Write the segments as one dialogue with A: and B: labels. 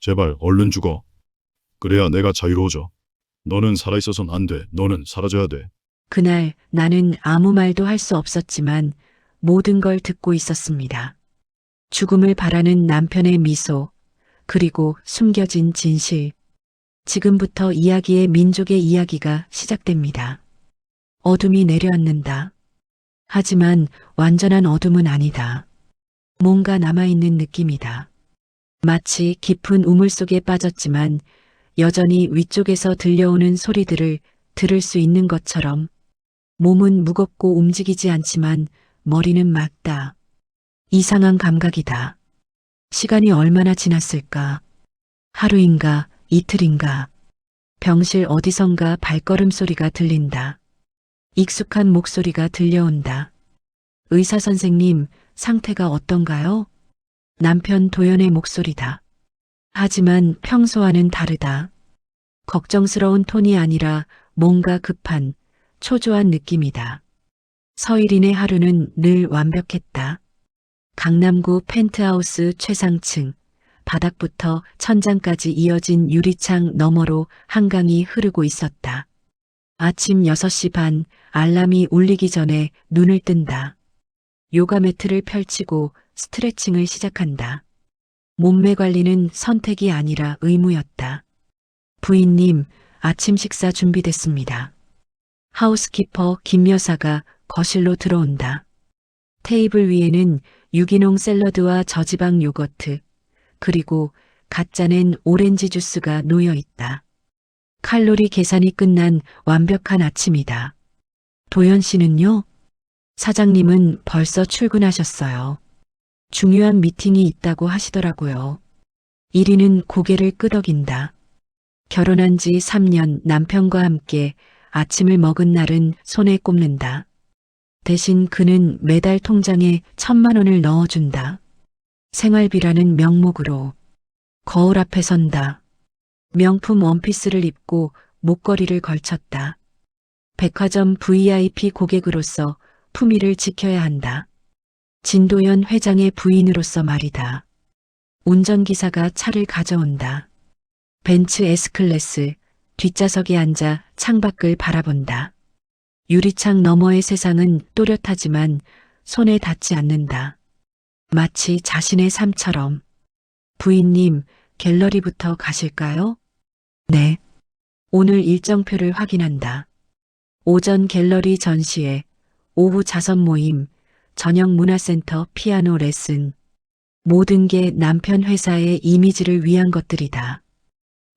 A: 제발 얼른 죽어. 그래야 내가 자유로워져. 너는 살아있어선 안 돼. 너는 사라져야 돼.
B: 그날 나는 아무 말도 할 수 없었지만 모든 걸 듣고 있었습니다. 죽음을 바라는 남편의 미소, 그리고 숨겨진 진실. 지금부터 이야기의 민족의 이야기가 시작됩니다. 어둠이 내려앉는다. 하지만 완전한 어둠은 아니다. 뭔가 남아있는 느낌이다. 마치 깊은 우물 속에 빠졌지만 여전히 위쪽에서 들려오는 소리들을 들을 수 있는 것처럼. 몸은 무겁고 움직이지 않지만 머리는 맑다. 이상한 감각이다. 시간이 얼마나 지났을까? 하루인가, 이틀인가. 병실 어디선가 발걸음 소리가 들린다. 익숙한 목소리가 들려온다. 의사 선생님, 상태가 어떤가요? 남편 도연의 목소리다. 하지만 평소와는 다르다. 걱정스러운 톤이 아니라 뭔가 급한, 초조한 느낌이다. 서일인의 하루는 늘 완벽했다. 강남구 펜트하우스 최상층, 바닥부터 천장까지 이어진 유리창 너머로 한강이 흐르고 있었다. 아침 6시 반, 알람이 울리기 전에 눈을 뜬다. 요가 매트를 펼치고 스트레칭을 시작한다. 몸매 관리는 선택이 아니라 의무였다. 부인님, 아침 식사 준비됐습니다. 하우스키퍼 김 여사가 거실로 들어온다. 테이블 위에는 유기농 샐러드와 저지방 요거트, 그리고 갓 짜낸 오렌지 주스가 놓여 있다. 칼로리 계산이 끝난 완벽한 아침이다. 도연 씨는요? 사장님은 벌써 출근하셨어요. 중요한 미팅이 있다고 하시더라고요. 1위는 고개를 끄덕인다. 결혼한 지 3년 남편과 함께 아침을 먹은 날은 손에 꼽는다. 대신 그는 매달 통장에 1,000만 원을 넣어준다. 생활비라는 명목으로. 거울 앞에 선다. 명품 원피스를 입고 목걸이를 걸쳤다. 백화점 VIP 고객으로서 품위를 지켜야 한다. 진도연 회장의 부인으로서 말이다. 운전기사가 차를 가져온다. 벤츠 S클래스, 뒷좌석에 앉아 창밖을 바라본다. 유리창 너머의 세상은 또렷하지만 손에 닿지 않는다. 마치 자신의 삶처럼. 부인님, 갤러리부터 가실까요? 네. 오늘 일정표를 확인한다. 오전 갤러리 전시회, 오후 자선 모임, 저녁 문화센터 피아노 레슨. 모든 게 남편 회사의 이미지를 위한 것들이다.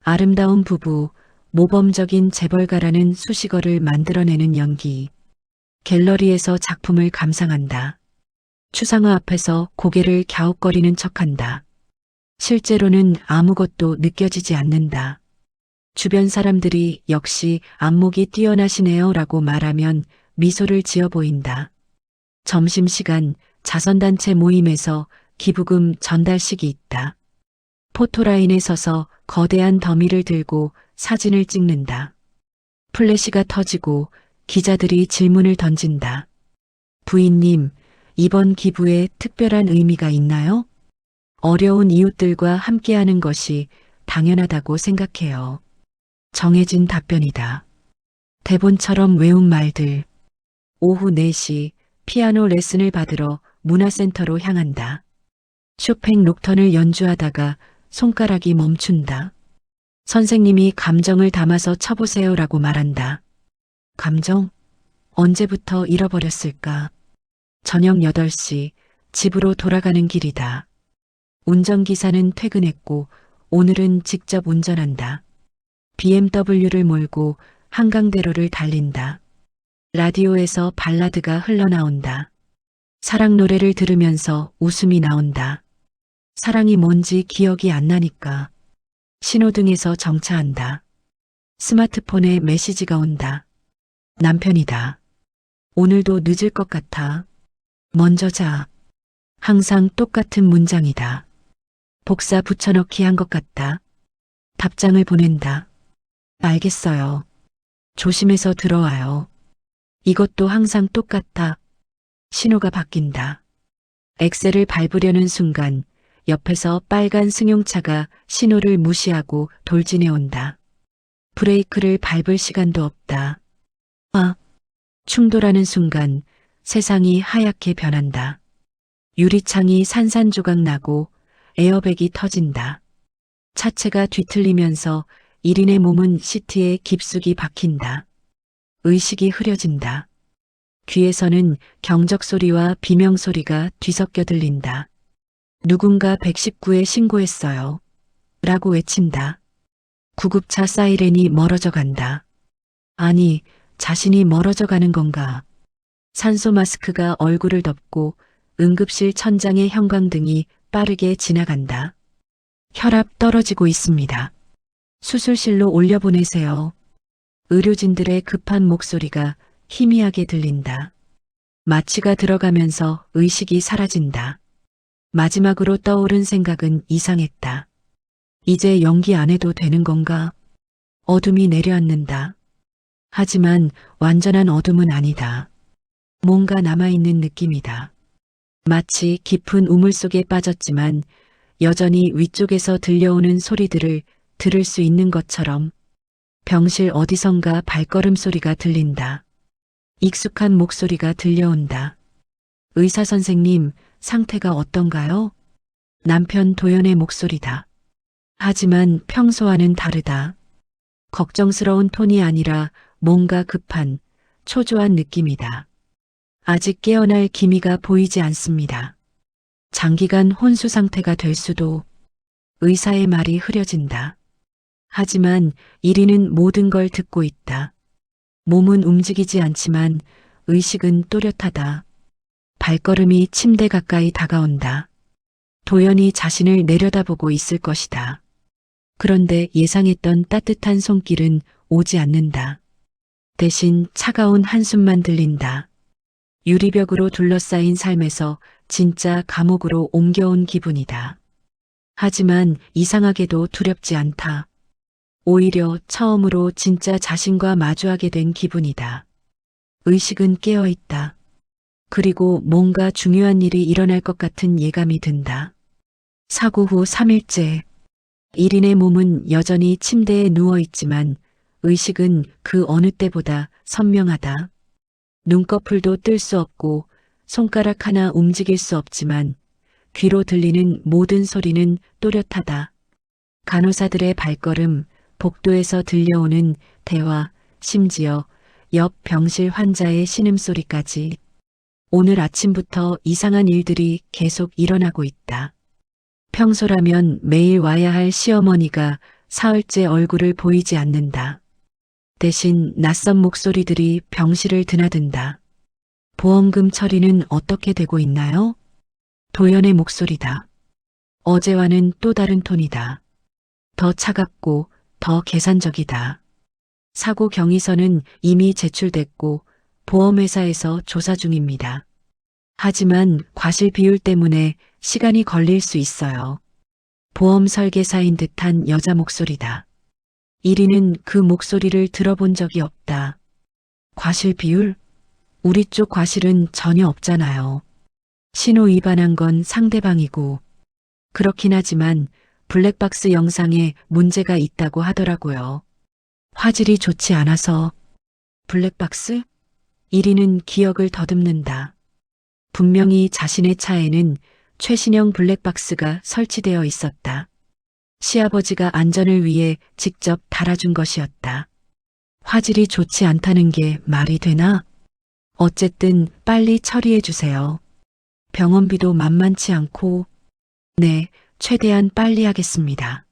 B: 아름다운 부부, 모범적인 재벌가라는 수식어를 만들어내는 연기. 갤러리에서 작품을 감상한다. 추상화 앞에서 고개를 갸웃거리는 척한다. 실제로는 아무것도 느껴지지 않는다. 주변 사람들이 역시 안목이 뛰어나시네요 라고 말하면 미소를 지어 보인다. 점심시간 자선단체 모임에서 기부금 전달식이 있다. 포토라인에 서서 거대한 더미를 들고 사진을 찍는다. 플래시가 터지고 기자들이 질문을 던진다. 부인님, 이번 기부에 특별한 의미가 있나요? 어려운 이웃들과 함께하는 것이 당연하다고 생각해요. 정해진 답변이다. 대본처럼 외운 말들. 오후 4시 피아노 레슨을 받으러 문화센터로 향한다. 쇼팽 록턴을 연주하다가 손가락이 멈춘다. 선생님이 감정을 담아서 쳐보세요라고 말한다. 감정? 언제부터 잃어버렸을까? 저녁 8시 집으로 돌아가는 길이다. 운전기사는 퇴근했고 오늘은 직접 운전한다. BMW를 몰고 한강대로를 달린다. 라디오에서 발라드가 흘러나온다. 사랑 노래를 들으면서 웃음이 나온다. 사랑이 뭔지 기억이 안 나니까. 신호등에서 정차한다. 스마트폰에 메시지가 온다. 남편이다. 오늘도 늦을 것 같아. 먼저 자. 항상 똑같은 문장이다. 복사 붙여넣기 한 것 같다. 답장을 보낸다. 알겠어요. 조심해서 들어와요. 이것도 항상 똑같아. 신호가 바뀐다. 엑셀을 밟으려는 순간 옆에서 빨간 승용차가 신호를 무시하고 돌진해 온다. 브레이크를 밟을 시간도 없다. 아! 충돌하는 순간 세상이 하얗게 변한다. 유리창이 산산조각 나고 에어백이 터진다. 차체가 뒤틀리면서 1인의 몸은 시트에 깊숙이 박힌다. 의식이 흐려진다. 귀에서는 경적 소리와 비명 소리가 뒤섞여 들린다. 누군가 119에 신고했어요. 라고 외친다. 구급차 사이렌이 멀어져 간다. 아니, 자신이 멀어져 가는 건가? 산소 마스크가 얼굴을 덮고 응급실 천장의 형광등이 빠르게 지나간다. 혈압 떨어지고 있습니다. 수술실로 올려보내세요. 의료진들의 급한 목소리가 희미하게 들린다. 마취가 들어가면서 의식이 사라진다. 마지막으로 떠오른 생각은 이상했다. 이제 연기 안 해도 되는 건가? 어둠이 내려앉는다. 하지만 완전한 어둠은 아니다. 뭔가 남아있는 느낌이다. 마치 깊은 우물 속에 빠졌지만 여전히 위쪽에서 들려오는 소리들을 들을 수 있는 것처럼 병실 어디선가 발걸음 소리가 들린다. 익숙한 목소리가 들려온다. 의사 선생님, 상태가 어떤가요? 남편 도연의 목소리다. 하지만 평소와는 다르다. 걱정스러운 톤이 아니라 뭔가 급한, 초조한 느낌이다. 아직 깨어날 기미가 보이지 않습니다. 장기간 혼수 상태가 될 수도. 의사의 말이 흐려진다. 하지만 1인은 모든 걸 듣고 있다. 몸은 움직이지 않지만 의식은 또렷하다. 발걸음이 침대 가까이 다가온다. 도연이 자신을 내려다보고 있을 것이다. 그런데 예상했던 따뜻한 손길은 오지 않는다. 대신 차가운 한숨만 들린다. 유리벽으로 둘러싸인 삶에서 진짜 감옥으로 옮겨온 기분이다. 하지만 이상하게도 두렵지 않다. 오히려 처음으로 진짜 자신과 마주하게 된 기분이다. 의식은 깨어있다. 그리고 뭔가 중요한 일이 일어날 것 같은 예감이 든다. 사고 후 3일째. 1인의 몸은 여전히 침대에 누워있지만 의식은 그 어느 때보다 선명하다. 눈꺼풀도 뜰 수 없고 손가락 하나 움직일 수 없지만 귀로 들리는 모든 소리는 또렷하다. 간호사들의 발걸음, 복도에서 들려오는 대화, 심지어 옆 병실 환자의 신음소리까지. 오늘 아침부터 이상한 일들이 계속 일어나고 있다. 평소라면 매일 와야 할 시어머니가 사흘째 얼굴을 보이지 않는다. 대신 낯선 목소리들이 병실을 드나든다. 보험금 처리는 어떻게 되고 있나요? 도연의 목소리다. 어제와는 또 다른 톤이다. 더 차갑고 더 계산적이다. 사고 경위서는 이미 제출됐고 보험회사에서 조사 중입니다. 하지만 과실 비율 때문에 시간이 걸릴 수 있어요. 보험 설계사인 듯한 여자 목소리다. 1인은 그 목소리를 들어본 적이 없다. 과실 비율? 우리 쪽 과실은 전혀 없잖아요. 신호 위반한 건 상대방이고. 그렇긴 하지만 블랙박스 영상에 문제가 있다고 하더라고요. 화질이 좋지 않아서. 블랙박스? 1인은 기억을 더듬는다. 분명히 자신의 차에는 최신형 블랙박스가 설치되어 있었다. 시아버지가 안전을 위해 직접 달아준 것이었다. 화질이 좋지 않다는 게 말이 되나? 어쨌든 빨리 처리해 주세요. 병원비도 만만치 않고. 네, 최대한 빨리 하겠습니다.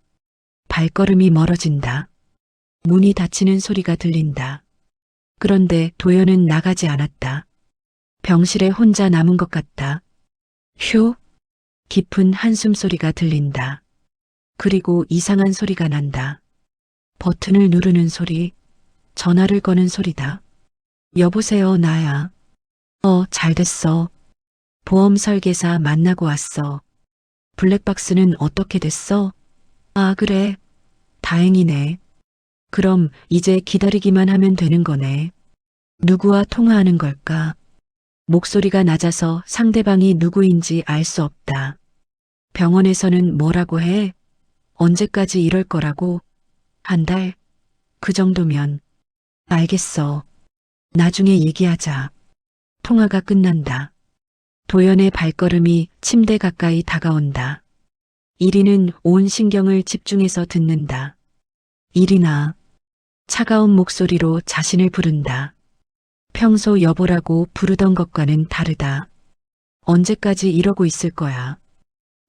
B: 발걸음이 멀어진다. 문이 닫히는 소리가 들린다. 그런데 도연은 나가지 않았다. 병실에 혼자 남은 것 같다. 휴! 깊은 한숨 소리가 들린다. 그리고 이상한 소리가 난다. 버튼을 누르는 소리, 전화를 거는 소리다. 여보세요, 나야. 잘 됐어. 보험 설계사 만나고 왔어. 블랙박스는 어떻게 됐어? 아, 그래. 다행이네. 그럼 이제 기다리기만 하면 되는 거네. 누구와 통화하는 걸까? 목소리가 낮아서 상대방이 누구인지 알 수 없다. 병원에서는 뭐라고 해? 언제까지 이럴 거라고? 한 달? 그 정도면. 알겠어. 나중에 얘기하자. 통화가 끝난다. 도연의 발걸음이 침대 가까이 다가온다. 이리는 온 신경을 집중해서 듣는다. 이리나. 차가운 목소리로 자신을 부른다. 평소 여보라고 부르던 것과는 다르다. 언제까지 이러고 있을 거야.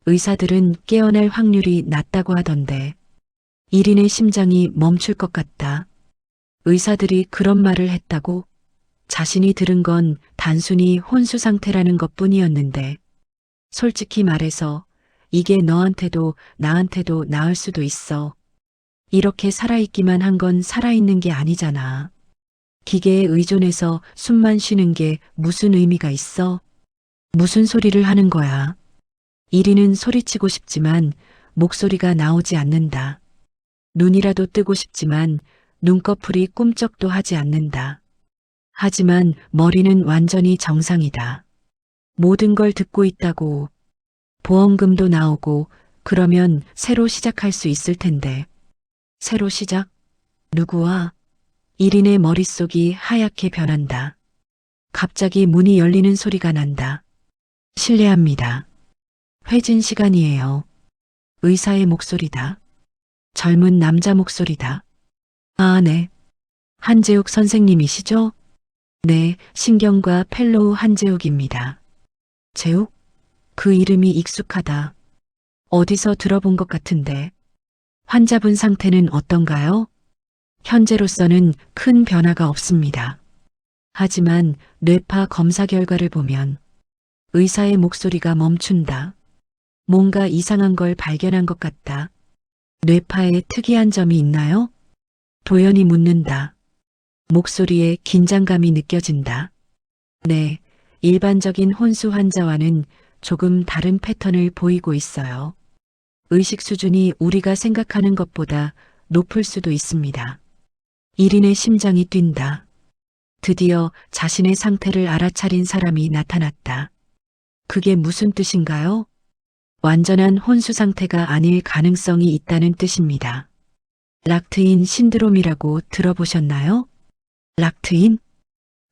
B: 의사들은 깨어날 확률이 낮다고 하던데. 이린의 심장이 멈출 것 같다. 의사들이 그런 말을 했다고? 자신이 들은 건 단순히 혼수 상태라는 것뿐이었는데. 솔직히 말해서 이게 너한테도 나한테도 나을 수도 있어. 이렇게 살아있기만 한 건 살아있는 게 아니잖아. 기계에 의존해서 숨만 쉬는 게 무슨 의미가 있어? 무슨 소리를 하는 거야? 이리는 소리치고 싶지만 목소리가 나오지 않는다. 눈이라도 뜨고 싶지만 눈꺼풀이 꿈쩍도 하지 않는다. 하지만 머리는 완전히 정상이다. 모든 걸 듣고 있다고. 보험금도 나오고 그러면 새로 시작할 수 있을 텐데. 새로 시작? 누구와? 이린의 머릿속이 하얗게 변한다. 갑자기 문이 열리는 소리가 난다. 실례합니다. 회진 시간이에요. 의사의 목소리다. 젊은 남자 목소리다. 아, 네. 한재욱 선생님이시죠? 네, 신경과 펠로우 한재욱입니다. 재욱? 그 이름이 익숙하다. 어디서 들어본 것 같은데. 환자분 상태는 어떤가요? 현재로서는 큰 변화가 없습니다. 하지만 뇌파 검사 결과를 보면 의사의 목소리가 멈춘다. 뭔가 이상한 걸 발견한 것 같다. 뇌파에 특이한 점이 있나요? 도연이 묻는다. 목소리에 긴장감이 느껴진다. 네, 일반적인 혼수 환자와는 조금 다른 패턴을 보이고 있어요. 의식 수준이 우리가 생각하는 것보다 높을 수도 있습니다. 이린의 심장이 뛴다. 드디어 자신의 상태를 알아차린 사람이 나타났다. 그게 무슨 뜻인가요? 완전한 혼수 상태가 아닐 가능성이 있다는 뜻입니다. 락트인 신드롬이라고 들어보셨나요? 락트인?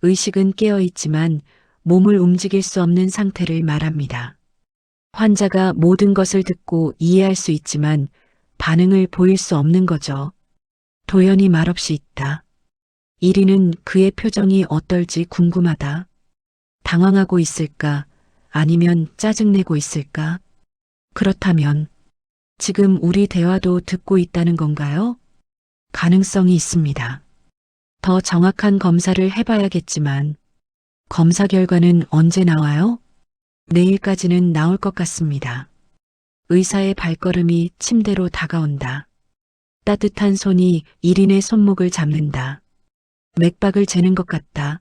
B: 의식은 깨어있지만 몸을 움직일 수 없는 상태를 말합니다. 환자가 모든 것을 듣고 이해할 수 있지만 반응을 보일 수 없는 거죠. 도연이 말없이 있다. 이리는 그의 표정이 어떨지 궁금하다. 당황하고 있을까? 아니면 짜증내고 있을까? 그렇다면 지금 우리 대화도 듣고 있다는 건가요? 가능성이 있습니다. 더 정확한 검사를 해봐야겠지만 검사 결과는 언제 나와요? 내일까지는 나올 것 같습니다. 의사의 발걸음이 침대로 다가온다. 따뜻한 손이 이린의 손목을 잡는다. 맥박을 재는 것 같다.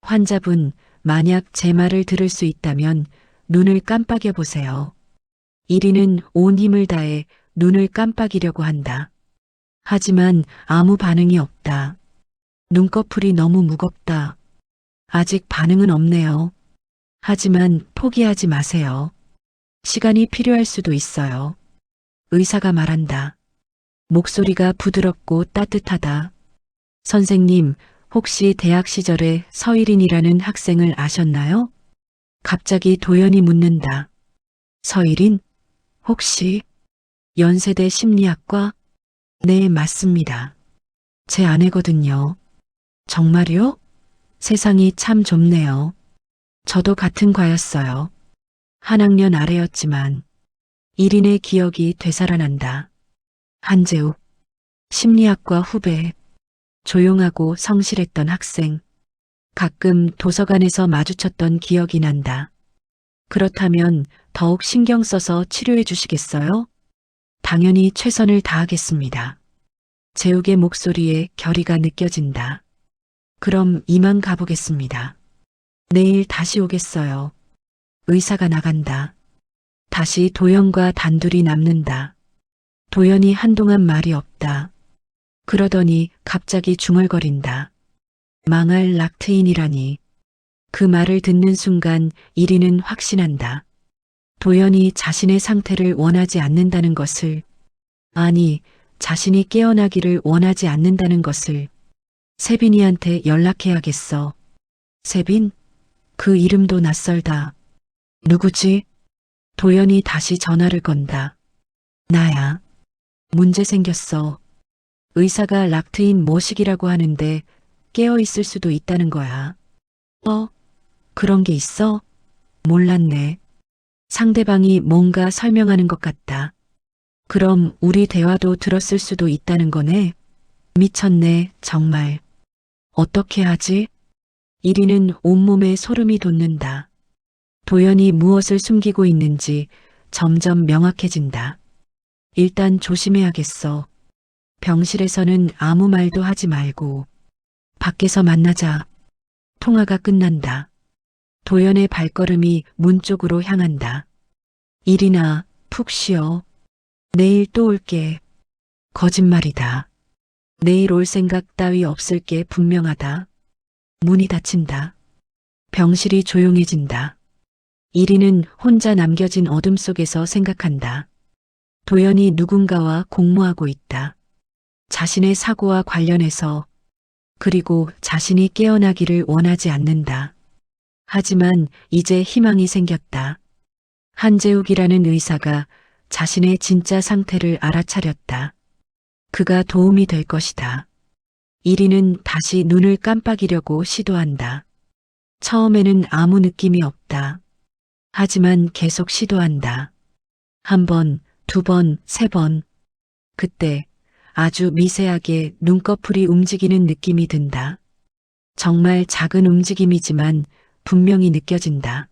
B: 환자분, 만약 제 말을 들을 수 있다면 눈을 깜빡여 보세요. 이린은 온 힘을 다해 눈을 깜빡이려고 한다. 하지만 아무 반응이 없다. 눈꺼풀이 너무 무겁다. 아직 반응은 없네요. 하지만 포기하지 마세요. 시간이 필요할 수도 있어요. 의사가 말한다. 목소리가 부드럽고 따뜻하다. 선생님, 혹시 대학 시절에 서일인이라는 학생을 아셨나요? 갑자기 도연이 묻는다. 서일인? 혹시 연세대 심리학과? 네, 맞습니다. 제 아내거든요. 정말요? 세상이 참 좁네요. 저도 같은 과였어요. 한 학년 아래였지만 이린의 기억이 되살아난다. 한재욱, 심리학과 후배, 조용하고 성실했던 학생, 가끔 도서관에서 마주쳤던 기억이 난다. 그렇다면 더욱 신경 써서 치료해 주시겠어요? 당연히 최선을 다하겠습니다. 재욱의 목소리에 결의가 느껴진다. 그럼 이만 가보겠습니다. 내일 다시 오겠어요. 의사가 나간다. 다시 도연과 단둘이 남는다. 도연이 한동안 말이 없다. 그러더니 갑자기 중얼거린다. 망할 락트인이라니. 그 말을 듣는 순간 이리는 확신한다. 도연이 자신의 상태를 원하지 않는다는 것을, 아니, 자신이 깨어나기를 원하지 않는다는 것을 세빈이한테 연락해야겠어. 세빈? 그 이름도 낯설다. 누구지? 도연이 다시 전화를 건다. 나야. 문제 생겼어. 의사가 락트인 모식이라고 하는데 깨어 있을 수도 있다는 거야. 그런 게 있어? 몰랐네. 상대방이 뭔가 설명하는 것 같다. 그럼 우리 대화도 들었을 수도 있다는 거네? 미쳤네, 정말. 어떻게 하지? 이리는 온몸에 소름이 돋는다. 도연이 무엇을 숨기고 있는지 점점 명확해진다. 일단 조심해야겠어. 병실에서는 아무 말도 하지 말고 밖에서 만나자. 통화가 끝난다. 도연의 발걸음이 문 쪽으로 향한다. 이리나, 푹 쉬어. 내일 또 올게. 거짓말이다. 내일 올 생각 따위 없을게 분명하다. 문이 닫힌다. 병실이 조용해진다. 이리는 혼자 남겨진 어둠 속에서 생각한다. 도연이 누군가와 공모하고 있다. 자신의 사고와 관련해서, 그리고 자신이 깨어나기를 원하지 않는다. 하지만 이제 희망이 생겼다. 한재욱이라는 의사가 자신의 진짜 상태를 알아차렸다. 그가 도움이 될 것이다. 이리는 다시 눈을 깜빡이려고 시도한다. 처음에는 아무 느낌이 없다. 하지만 계속 시도한다. 한 번, 두 번, 세 번. 그때 아주 미세하게 눈꺼풀이 움직이는 느낌이 든다. 정말 작은 움직임이지만 분명히 느껴진다.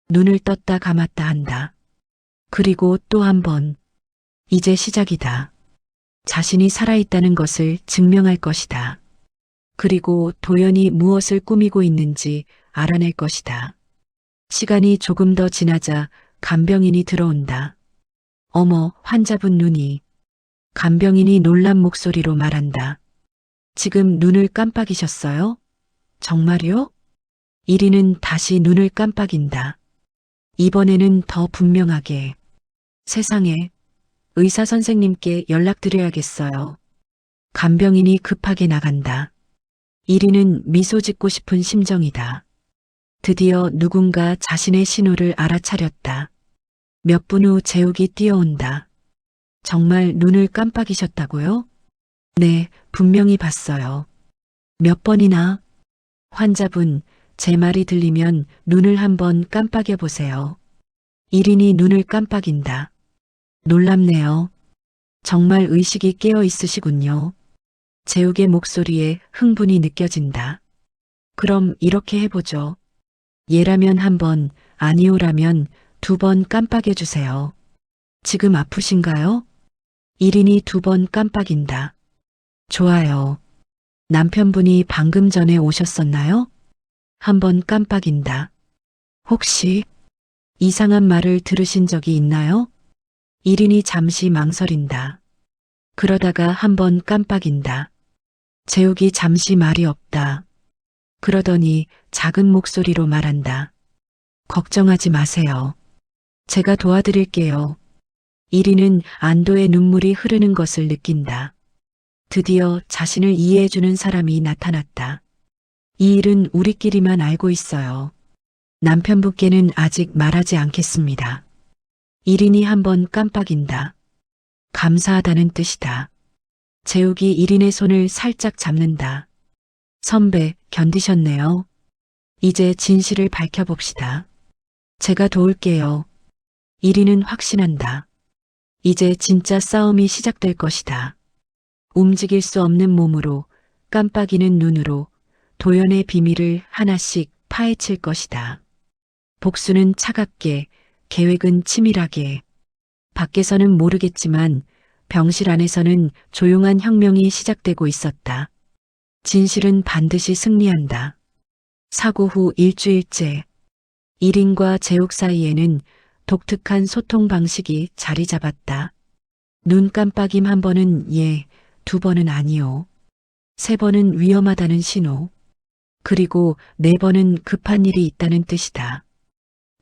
B: 눈을 떴다 감았다 한다. 그리고 또 한 번. 이제 시작이다. 자신이 살아있다는 것을 증명할 것이다. 그리고 도연이 무엇을 꾸미고 있는지 알아낼 것이다. 시간이 조금 더 지나자 간병인이 들어온다. 어머, 환자분 눈이. 간병인이 놀란 목소리로 말한다. 지금 눈을 깜빡이셨어요? 정말요? 이리는 다시 눈을 깜빡인다. 이번에는 더 분명하게. 세상에, 의사 선생님께 연락드려야겠어요. 간병인이 급하게 나간다. 이리는 미소 짓고 싶은 심정이다. 드디어 누군가 자신의 신호를 알아차렸다. 몇 분 후 재욱이 뛰어온다. 정말 눈을 깜빡이셨다고요? 네, 분명히 봤어요. 몇 번이나? 환자분, 제 말이 들리면 눈을 한번 깜빡여 보세요. 이린이 눈을 깜빡인다. 놀랍네요. 정말 의식이 깨어 있으시군요. 재욱의 목소리에 흥분이 느껴진다. 그럼 이렇게 해보죠. 예라면 한 번, 아니오라면 두 번 깜빡여 주세요. 지금 아프신가요? 이린이 두 번 깜빡인다. 좋아요. 남편분이 방금 전에 오셨었나요? 한 번 깜빡인다. 혹시 이상한 말을 들으신 적이 있나요? 이린이 잠시 망설인다. 그러다가 한 번 깜빡인다. 재욱이 잠시 말이 없다. 그러더니 작은 목소리로 말한다. 걱정하지 마세요. 제가 도와드릴게요. 이리는 안도의 눈물이 흐르는 것을 느낀다. 드디어 자신을 이해해주는 사람이 나타났다. 이 일은 우리끼리만 알고 있어요. 남편분께는 아직 말하지 않겠습니다. 이린이 한 번 깜빡인다. 감사하다는 뜻이다. 재욱이 이린의 손을 살짝 잡는다. 선배, 견디셨네요. 이제 진실을 밝혀봅시다. 제가 도울게요. 이린은 확신한다. 이제 진짜 싸움이 시작될 것이다. 움직일 수 없는 몸으로, 깜빡이는 눈으로 도연의 비밀을 하나씩 파헤칠 것이다. 복수는 차갑게, 계획은 치밀하게. 밖에서는 모르겠지만 병실 안에서는 조용한 혁명이 시작되고 있었다. 진실은 반드시 승리한다. 사고 후 일주일째, 이린과 재욱 사이에는 독특한 소통 방식이 자리 잡았다. 눈 깜빡임 한 번은 예, 두 번은 아니요. 세 번은 위험하다는 신호. 그리고 네 번은 급한 일이 있다는 뜻이다.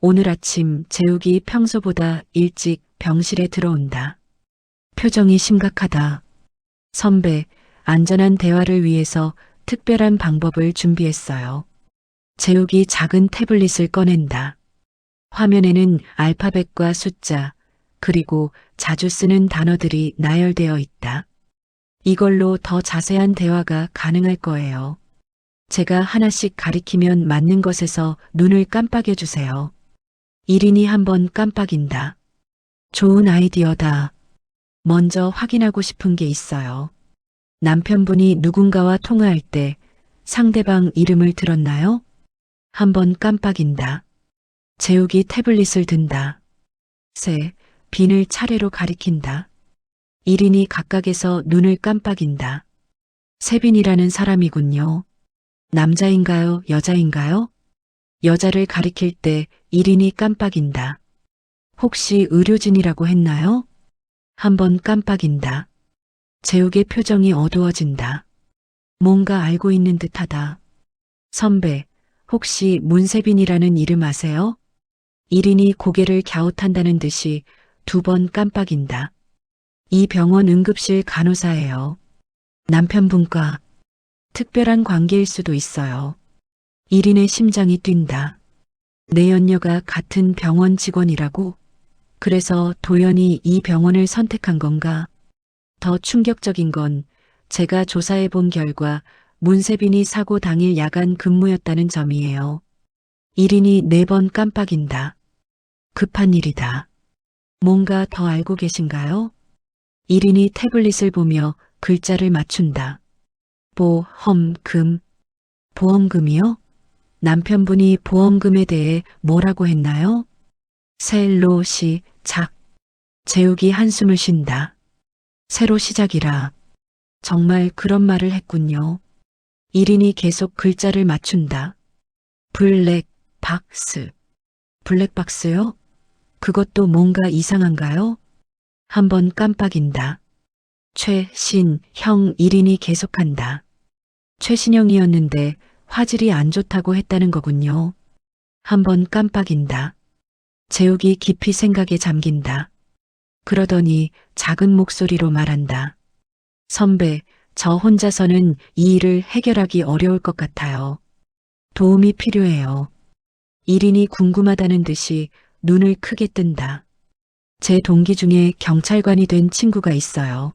B: 오늘 아침 재욱이 평소보다 일찍 병실에 들어온다. 표정이 심각하다. 선배, 안전한 대화를 위해서 특별한 방법을 준비했어요. 재욱이 작은 태블릿을 꺼낸다. 화면에는 알파벳과 숫자, 그리고 자주 쓰는 단어들이 나열되어 있다. 이걸로 더 자세한 대화가 가능할 거예요. 제가 하나씩 가리키면 맞는 것에서 눈을 깜빡여 주세요. 1인이 한번 깜빡인다. 좋은 아이디어다. 먼저 확인하고 싶은 게 있어요. 남편분이 누군가와 통화할 때 상대방 이름을 들었나요? 한번 깜빡인다. 재욱이 태블릿을 든다. 세, 빈을 차례로 가리킨다. 1인이 각각에서 눈을 깜빡인다. 세빈이라는 사람이군요. 남자인가요? 여자인가요? 여자를 가리킬 때 1인이 깜빡인다. 혹시 의료진이라고 했나요? 한번 깜빡인다. 재욱의 표정이 어두워진다. 뭔가 알고 있는 듯하다. 선배, 혹시 문세빈이라는 이름 아세요? 1인이 고개를 갸웃한다는 듯이 2번 깜빡인다. 이 병원 응급실 간호사예요. 남편분과 특별한 관계일 수도 있어요. 1인의 심장이 뛴다. 내 연녀가 같은 병원 직원이라고? 그래서 도연이 이 병원을 선택한 건가? 더 충격적인 건 제가 조사해 본 결과 문세빈이 사고 당일 야간 근무였다는 점이에요. 1인이 4번 깜빡인다. 급한 일이다. 뭔가 더 알고 계신가요? 1인이 태블릿을 보며 글자를 맞춘다. 보험금. 보험금이요? 남편분이 보험금에 대해 뭐라고 했나요? 셀로 시작. 재욱이 한숨을 쉰다. 새로 시작이라. 정말 그런 말을 했군요. 1인이 계속 글자를 맞춘다. 블랙박스. 블랙박스요? 그것도 뭔가 이상한가요? 한번 깜빡인다. 최신형 1인이 계속한다. 최신형이었는데 화질이 안 좋다고 했다는 거군요. 한번 깜빡인다. 재욱이 깊이 생각에 잠긴다. 그러더니 작은 목소리로 말한다. 선배, 저 혼자서는 이 일을 해결하기 어려울 것 같아요. 도움이 필요해요. 1인이 궁금하다는 듯이 눈을 크게 뜬다. 제 동기 중에 경찰관이 된 친구가 있어요.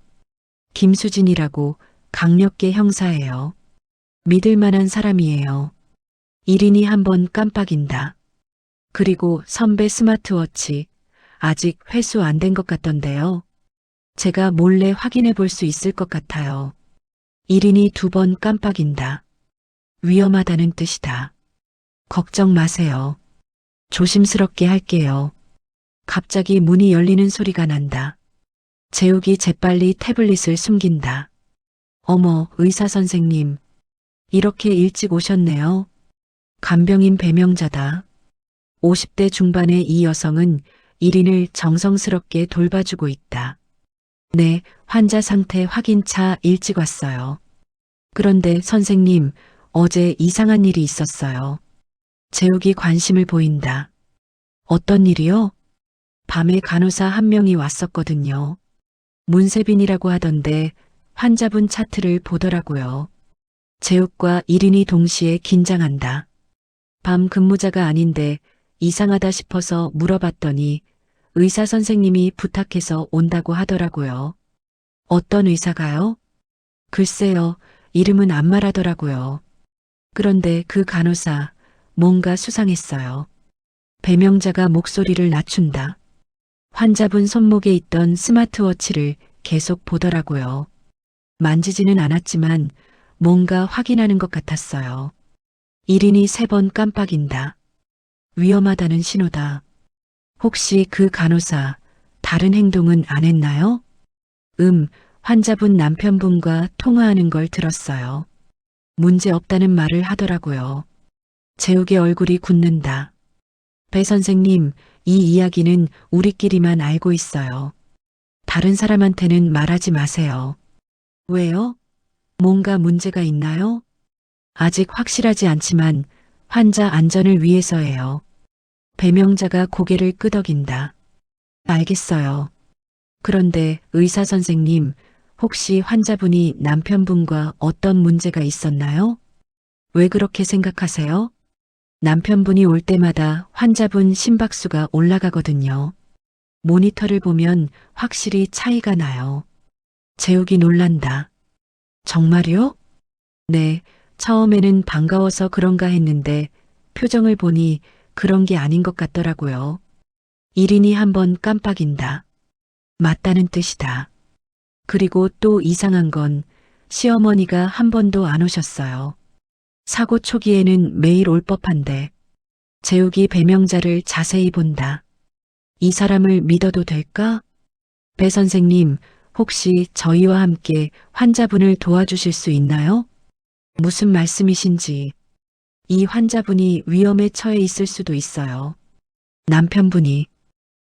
B: 김수진이라고 강력계 형사예요. 믿을 만한 사람이에요. 1인이 한번 깜빡인다. 그리고 선배 스마트워치 아직 회수 안 된 것 같던데요. 제가 몰래 확인해 볼 수 있을 것 같아요. 1인이 2번 깜빡인다. 위험하다는 뜻이다. 걱정 마세요. 조심스럽게 할게요. 갑자기 문이 열리는 소리가 난다. 재욱이 재빨리 태블릿을 숨긴다. 어머, 의사 선생님. 이렇게 일찍 오셨네요. 간병인 배명자다. 50대 중반의 이 여성은 1인을 정성스럽게 돌봐주고 있다. 네, 환자 상태 확인차 일찍 왔어요. 그런데 선생님, 어제 이상한 일이 있었어요. 재욱이 관심을 보인다. 어떤 일이요? 밤에 간호사 한 명이 왔었거든요. 문세빈이라고 하던데 환자분 차트를 보더라고요. 재욱과 1인이 동시에 긴장한다. 밤 근무자가 아닌데 이상하다 싶어서 물어봤더니 의사 선생님이 부탁해서 온다고 하더라고요. 어떤 의사가요? 글쎄요, 이름은 안 말하더라고요. 그런데 그 간호사, 뭔가 수상했어요. 배명자가 목소리를 낮춘다. 환자분 손목에 있던 스마트워치를 계속 보더라고요. 만지지는 않았지만 뭔가 확인하는 것 같았어요. 1인이 3번 깜빡인다. 위험하다는 신호다. 혹시 그 간호사 다른 행동은 안 했나요? 환자분 남편분과 통화하는 걸 들었어요. 문제 없다는 말을 하더라고요. 재욱의 얼굴이 굳는다. 배 선생님, 이 이야기는 우리끼리만 알고 있어요. 다른 사람한테는 말하지 마세요. 왜요? 뭔가 문제가 있나요? 아직 확실하지 않지만 환자 안전을 위해서예요. 배명자가 고개를 끄덕인다. 알겠어요. 그런데 의사 선생님, 혹시 환자분이 남편분과 어떤 문제가 있었나요? 왜 그렇게 생각하세요? 남편분이 올 때마다 환자분 심박수가 올라가거든요. 모니터를 보면 확실히 차이가 나요. 재욱이 놀란다. 정말요? 네, 처음에는 반가워서 그런가 했는데 표정을 보니 그런 게 아닌 것 같더라고요. 1인이 한번 깜빡인다. 맞다는 뜻이다. 그리고 또 이상한 건 시어머니가 한 번도 안 오셨어요. 사고 초기에는 매일 올 법한데 재욱이 배명자를 자세히 본다. 이 사람을 믿어도 될까? 배 선생님, 혹시 저희와 함께 환자분을 도와주실 수 있나요? 무슨 말씀이신지. 이 환자분이 위험에 처해 있을 수도 있어요. 남편분이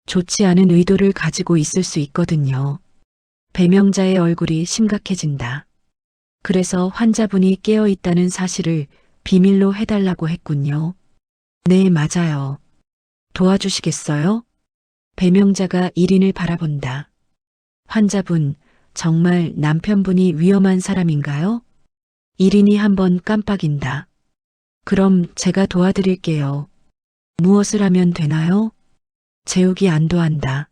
B: 좋지 않은 의도를 가지고 있을 수 있거든요. 배명자의 얼굴이 심각해진다. 그래서 환자분이 깨어 있다는 사실을 비밀로 해달라고 했군요. 네, 맞아요. 도와주시겠어요? 배명자가 1인을 바라본다. 환자분, 정말 남편분이 위험한 사람인가요? 1인이 한번 깜빡인다. 그럼 제가 도와드릴게요. 무엇을 하면 되나요? 재욱이 안도한다.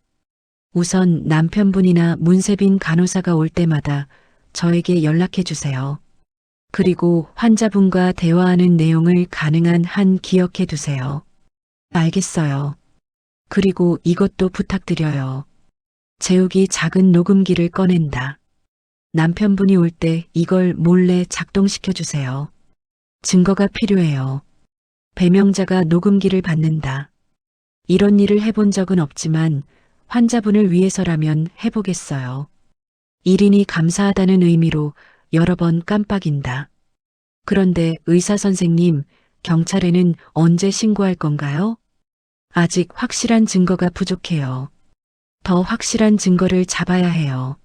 B: 우선 남편분이나 문세빈 간호사가 올 때마다 저에게 연락해 주세요. 그리고 환자분과 대화하는 내용을 가능한 한 기억해 두세요. 알겠어요. 그리고 이것도 부탁드려요. 재욱이 작은 녹음기를 꺼낸다. 남편분이 올 때 이걸 몰래 작동시켜 주세요. 증거가 필요해요. 배명자가 녹음기를 받는다. 이런 일을 해본 적은 없지만 환자분을 위해서라면 해보겠어요. 1인이 감사하다는 의미로 여러 번 깜빡인다. 그런데 의사 선생님, 경찰에는 언제 신고할 건가요? 아직 확실한 증거가 부족해요. 더 확실한 증거를 잡아야 해요.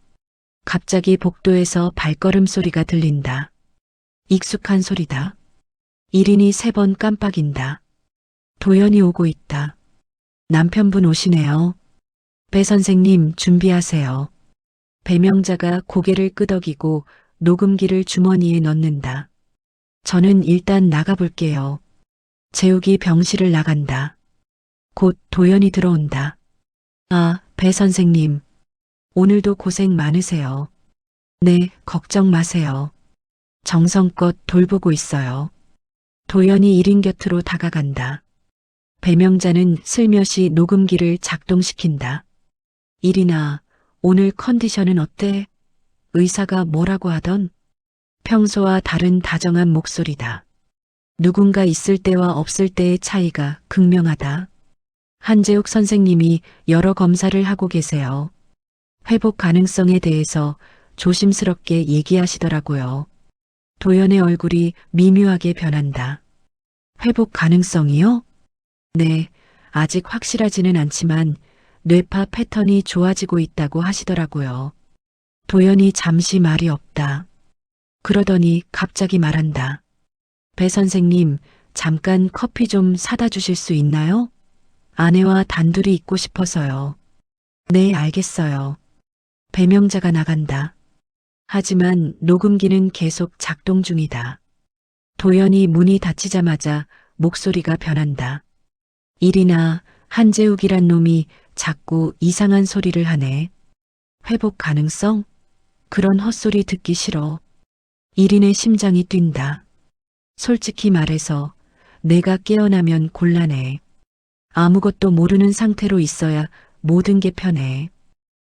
B: 갑자기 복도에서 발걸음 소리가 들린다. 익숙한 소리다. 1인이 3번 깜빡인다. 도연이 오고 있다. 남편분 오시네요. 배 선생님 준비하세요. 배명자가 고개를 끄덕이고 녹음기를 주머니에 넣는다. 저는 일단 나가볼게요. 재욱이 병실을 나간다. 곧 도연이 들어온다. 아, 배 선생님. 오늘도 고생 많으세요. 네, 걱정 마세요. 정성껏 돌보고 있어요. 도연이 1인 곁으로 다가간다. 배명자는 슬며시 녹음기를 작동시킨다. 1인아, 오늘 컨디션은 어때? 의사가 뭐라고 하던? 평소와 다른 다정한 목소리다. 누군가 있을 때와 없을 때의 차이가 극명하다. 한재욱 선생님이 여러 검사를 하고 계세요. 회복 가능성에 대해서 조심스럽게 얘기하시더라고요. 도연의 얼굴이 미묘하게 변한다. 회복 가능성이요? 네, 아직 확실하지는 않지만 뇌파 패턴이 좋아지고 있다고 하시더라고요. 도연이 잠시 말이 없다. 그러더니 갑자기 말한다. 배 선생님, 잠깐 커피 좀 사다 주실 수 있나요? 아내와 단둘이 있고 싶어서요. 네, 알겠어요. 배명자가 나간다. 하지만 녹음기는 계속 작동 중이다. 도연이 문이 닫히자마자 목소리가 변한다. 1이나 한재욱이란 놈이 자꾸 이상한 소리를 하네. 회복 가능성? 그런 헛소리 듣기 싫어. 1인의 심장이 뛴다. 솔직히 말해서 내가 깨어나면 곤란해. 아무것도 모르는 상태로 있어야 모든 게 편해.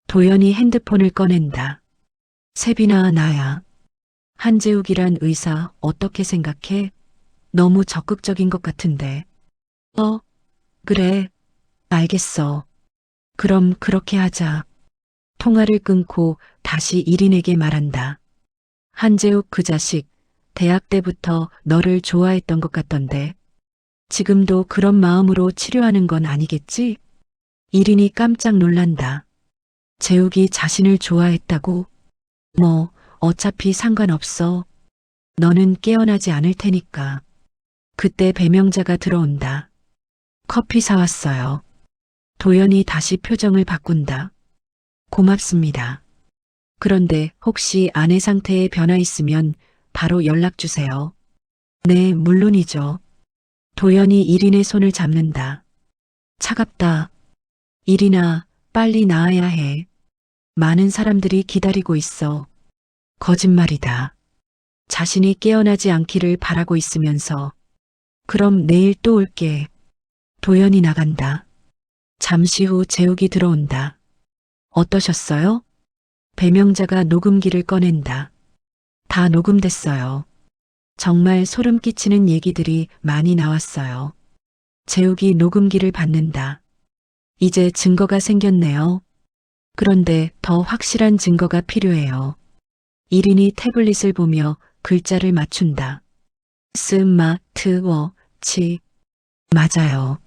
B: 도연이 핸드폰을 꺼낸다. 세빈아, 나야. 한재욱이란 의사 어떻게 생각해? 너무 적극적인 것 같은데. 그래. 알겠어. 그럼 그렇게 하자. 통화를 끊고 다시 1인에게 말한다. 한재욱 그 자식, 대학 때부터 너를 좋아했던 것 같던데. 지금도 그런 마음으로 치료하는 건 아니겠지? 1인이 깜짝 놀란다. 재욱이 자신을 좋아했다고? 뭐, 어차피 상관없어. 너는 깨어나지 않을 테니까. 그때 배명자가 들어온다. 커피 사왔어요. 도연이 다시 표정을 바꾼다. 고맙습니다. 그런데 혹시 아내 상태에 변화 있으면 바로 연락 주세요. 네, 물론이죠. 도연이 일인의 손을 잡는다. 차갑다. 일인아, 빨리 나아야 해. 많은 사람들이 기다리고 있어. 거짓말이다. 자신이 깨어나지 않기를 바라고 있으면서 그럼 내일 또 올게. 도연이 나간다. 잠시 후 재욱이 들어온다. 어떠셨어요? 배명자가 녹음기를 꺼낸다. 다 녹음됐어요. 정말 소름 끼치는 얘기들이 많이 나왔어요. 재욱이 녹음기를 받는다. 이제 증거가 생겼네요. 그런데 더 확실한 증거가 필요해요. 1인이 태블릿을 보며 글자를 맞춘다. 스마트워치. 맞아요.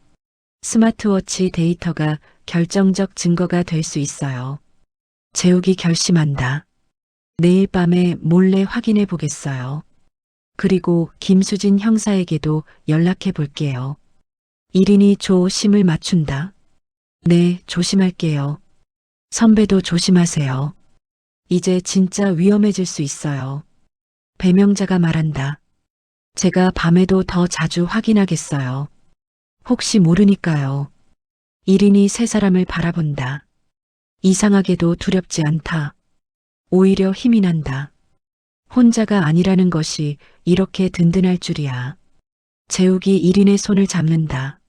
B: 스마트워치 데이터가 결정적 증거가 될 수 있어요. 재욱이 결심한다. 내일 밤에 몰래 확인해 보겠어요. 그리고 김수진 형사에게도 연락해 볼게요. 1인이 조심을 맞춘다. 네, 조심할게요. 선배도 조심하세요. 이제 진짜 위험해질 수 있어요. 배명자가 말한다. 제가 밤에도 더 자주 확인하겠어요. 혹시 모르니까요. 1인이 세 사람을 바라본다. 이상하게도 두렵지 않다. 오히려 힘이 난다. 혼자가 아니라는 것이 이렇게 든든할 줄이야. 재욱이 1인의 손을 잡는다.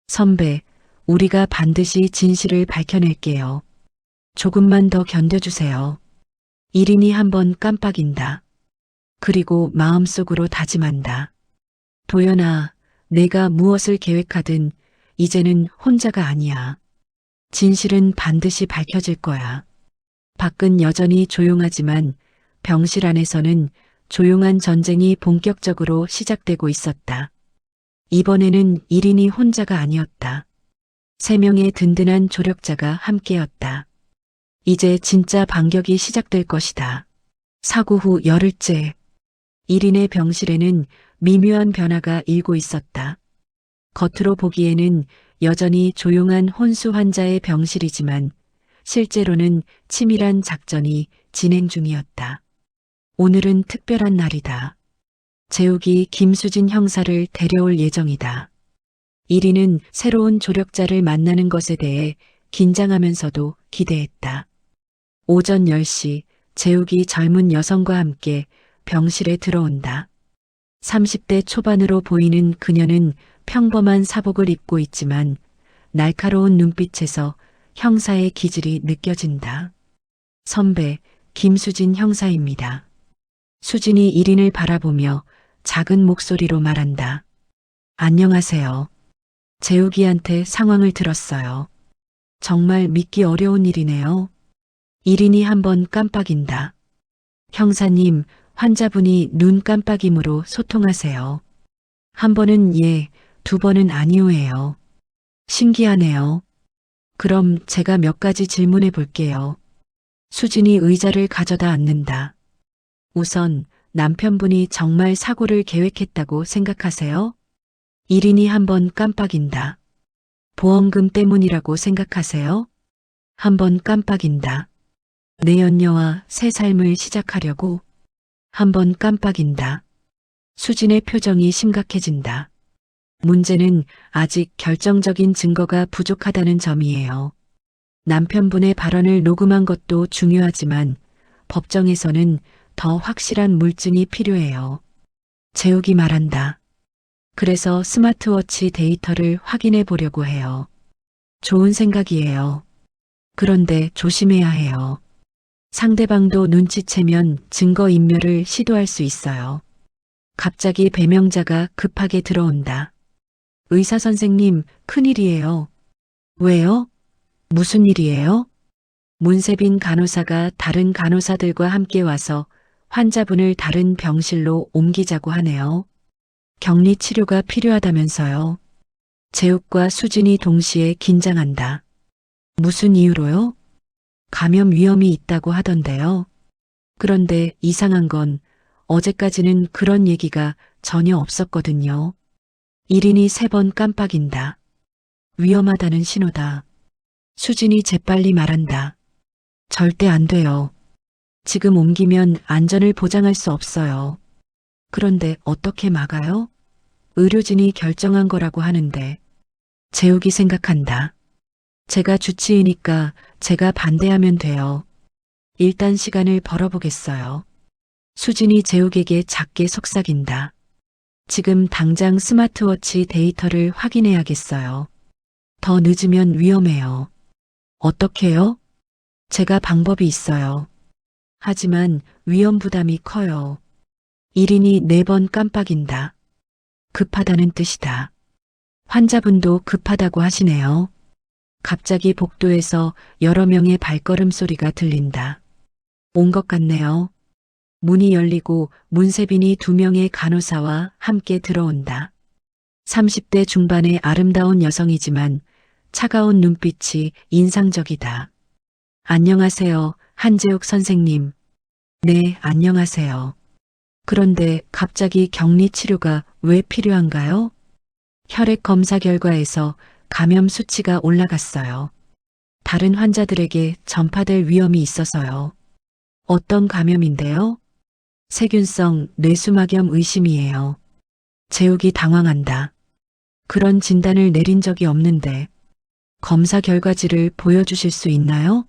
B: 선배, 우리가 반드시 진실을 밝혀낼게요. 조금만 더 견뎌주세요. 1인이 한번 깜빡인다. 그리고 마음속으로 다짐한다. 도연아, 내가 무엇을 계획하든 이제는 혼자가 아니야. 진실은 반드시 밝혀질 거야. 밖은 여전히 조용하지만 병실 안에서는 조용한 전쟁이 본격적으로 시작되고 있었다. 이번에는 1인이 혼자가 아니었다. 3명의 든든한 조력자가 함께였다. 이제 진짜 반격이 시작될 것이다. 사고 후 열흘째 1인의 병실에는 미묘한 변화가 일고 있었다. 겉으로 보기에는 여전히 조용한 혼수 환자의 병실이지만 실제로는 치밀한 작전이 진행 중이었다. 오늘은 특별한 날이다. 재욱이 김수진 형사를 데려올 예정이다. 1인은 새로운 조력자를 만나는 것에 대해 긴장하면서도 기대했다. 오전 10시 재욱이 젊은 여성과 함께 병실에 들어온다. 30대 초반으로 보이는 그녀는 평범한 사복을 입고 있지만 날카로운 눈빛에서 형사의 기질이 느껴진다. 선배, 김수진 형사입니다. 수진이 1인을 바라보며 작은 목소리로 말한다. 안녕하세요. 재욱이한테 상황을 들었어요. 정말 믿기 어려운 일이네요. 1인이 한번 깜빡인다. 형사님, 환자분이 눈 깜빡임으로 소통하세요. 한 번은 예, 두 번은 아니오예요. 신기하네요. 그럼 제가 몇 가지 질문해 볼게요. 수진이 의자를 가져다 앉는다. 우선 남편분이 정말 사고를 계획했다고 생각하세요? 1인이 한번 깜빡인다. 보험금 때문이라고 생각하세요? 한번 깜빡인다. 내 연녀와 새 삶을 시작하려고? 한번 깜빡인다. 수진의 표정이 심각해진다. 문제는 아직 결정적인 증거가 부족하다는 점이에요. 남편분의 발언을 녹음한 것도 중요하지만 법정에서는 더 확실한 물증이 필요해요. 재욱이 말한다. 그래서 스마트워치 데이터를 확인해 보려고 해요. 좋은 생각이에요. 그런데 조심해야 해요. 상대방도 눈치채면 증거인멸을 시도할 수 있어요. 갑자기 배명자가 급하게 들어온다. 의사 선생님, 큰일이에요. 왜요? 무슨 일이에요? 문세빈 간호사가 다른 간호사들과 함께 와서 환자분을 다른 병실로 옮기자고 하네요. 격리 치료가 필요하다면서요. 재욱과 수진이 동시에 긴장한다. 무슨 이유로요? 감염 위험이 있다고 하던데요. 그런데 이상한 건 어제까지는 그런 얘기가 전혀 없었거든요. 1인이 3번 깜빡인다. 위험하다는 신호다. 수진이 재빨리 말한다. 절대 안 돼요. 지금 옮기면 안전을 보장할 수 없어요. 그런데 어떻게 막아요? 의료진이 결정한 거라고 하는데. 재욱이 생각한다. 제가 주치의니까 제가 반대하면 돼요. 일단 시간을 벌어보겠어요. 수진이 재욱에게 작게 속삭인다. 지금 당장 스마트워치 데이터를 확인해야겠어요. 더 늦으면 위험해요. 어떻게요? 제가 방법이 있어요. 하지만 위험 부담이 커요. 1인이 4번 깜빡인다. 급하다는 뜻이다. 환자분도 급하다고 하시네요. 갑자기 복도에서 여러 명의 발걸음 소리가 들린다. 온 것 같네요. 문이 열리고 문세빈이 2명의 간호사와 함께 들어온다. 30대 중반의 아름다운 여성이지만 차가운 눈빛이 인상적이다. 안녕하세요, 한재욱 선생님. 네, 안녕하세요. 그런데 갑자기 격리 치료가 왜 필요한가요? 혈액 검사 결과에서 감염 수치가 올라갔어요. 다른 환자들에게 전파될 위험이 있어서요. 어떤 감염인데요? 세균성 뇌수막염 의심이에요. 재욱이 당황한다. 그런 진단을 내린 적이 없는데 검사 결과지를 보여주실 수 있나요?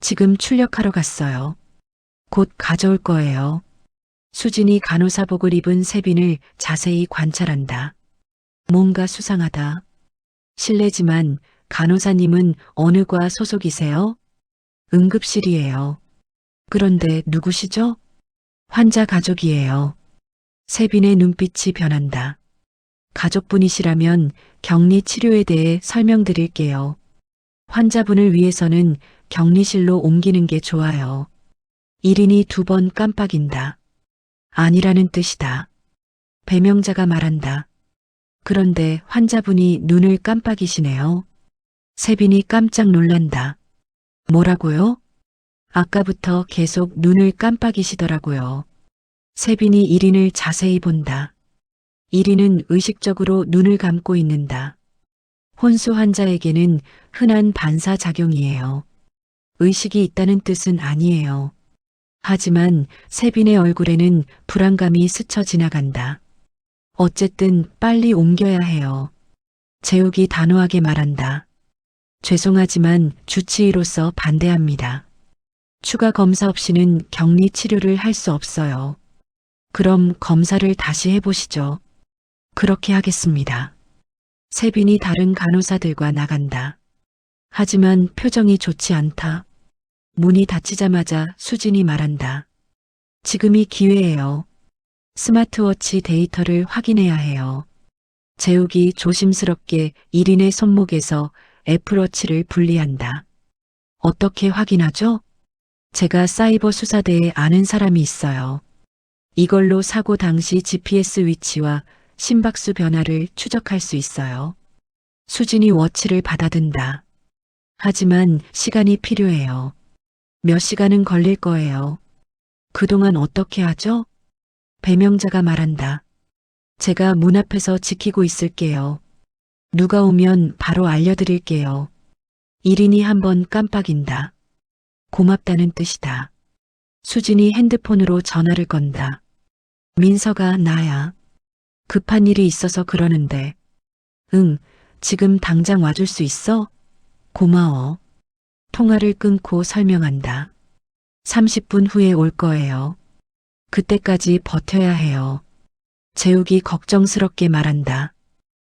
B: 지금 출력하러 갔어요. 곧 가져올 거예요. 수진이 간호사복을 입은 세빈을 자세히 관찰한다. 뭔가 수상하다. 실례지만 간호사님은 어느 과 소속이세요? 응급실이에요. 그런데 누구시죠? 환자 가족이에요. 세빈의 눈빛이 변한다. 가족분이시라면 격리 치료에 대해 설명드릴게요. 환자분을 위해서는 격리실로 옮기는 게 좋아요. 1인이 2번 깜빡인다. 아니라는 뜻이다. 배명자가 말한다. 그런데 환자분이 눈을 깜빡이시네요. 세빈이 깜짝 놀란다. 뭐라고요? 아까부터 계속 눈을 깜빡이시더라고요. 세빈이 1인을 자세히 본다. 1인은 의식적으로 눈을 감고 있는다. 혼수 환자에게는 흔한 반사작용이에요. 의식이 있다는 뜻은 아니에요. 하지만 세빈의 얼굴에는 불안감이 스쳐 지나간다. 어쨌든 빨리 옮겨야 해요. 재욱이 단호하게 말한다. 죄송하지만 주치의로서 반대합니다. 추가 검사 없이는 격리 치료를 할 수 없어요. 그럼 검사를 다시 해보시죠. 그렇게 하겠습니다. 세빈이 다른 간호사들과 나간다. 하지만 표정이 좋지 않다. 문이 닫히자마자 수진이 말한다. 지금이 기회예요. 스마트워치 데이터를 확인해야 해요. 재욱이 조심스럽게 1인의 손목에서 애플워치를 분리한다. 어떻게 확인하죠? 제가 사이버 수사대에 아는 사람이 있어요. 이걸로 사고 당시 GPS 위치와 심박수 변화를 추적할 수 있어요. 수진이 워치를 받아든다. 하지만 시간이 필요해요. 몇 시간은 걸릴 거예요. 그동안 어떻게 하죠? 배명자가 말한다. 제가 문 앞에서 지키고 있을게요. 누가 오면 바로 알려드릴게요. 1인이 한번 깜빡인다. 고맙다는 뜻이다. 수진이 핸드폰으로 전화를 건다. 민서가 나야. 급한 일이 있어서 그러는데. 응, 지금 당장 와줄 수 있어? 고마워. 통화를 끊고 설명한다. 30분 후에 올 거예요. 그때까지 버텨야 해요. 재욱이 걱정스럽게 말한다.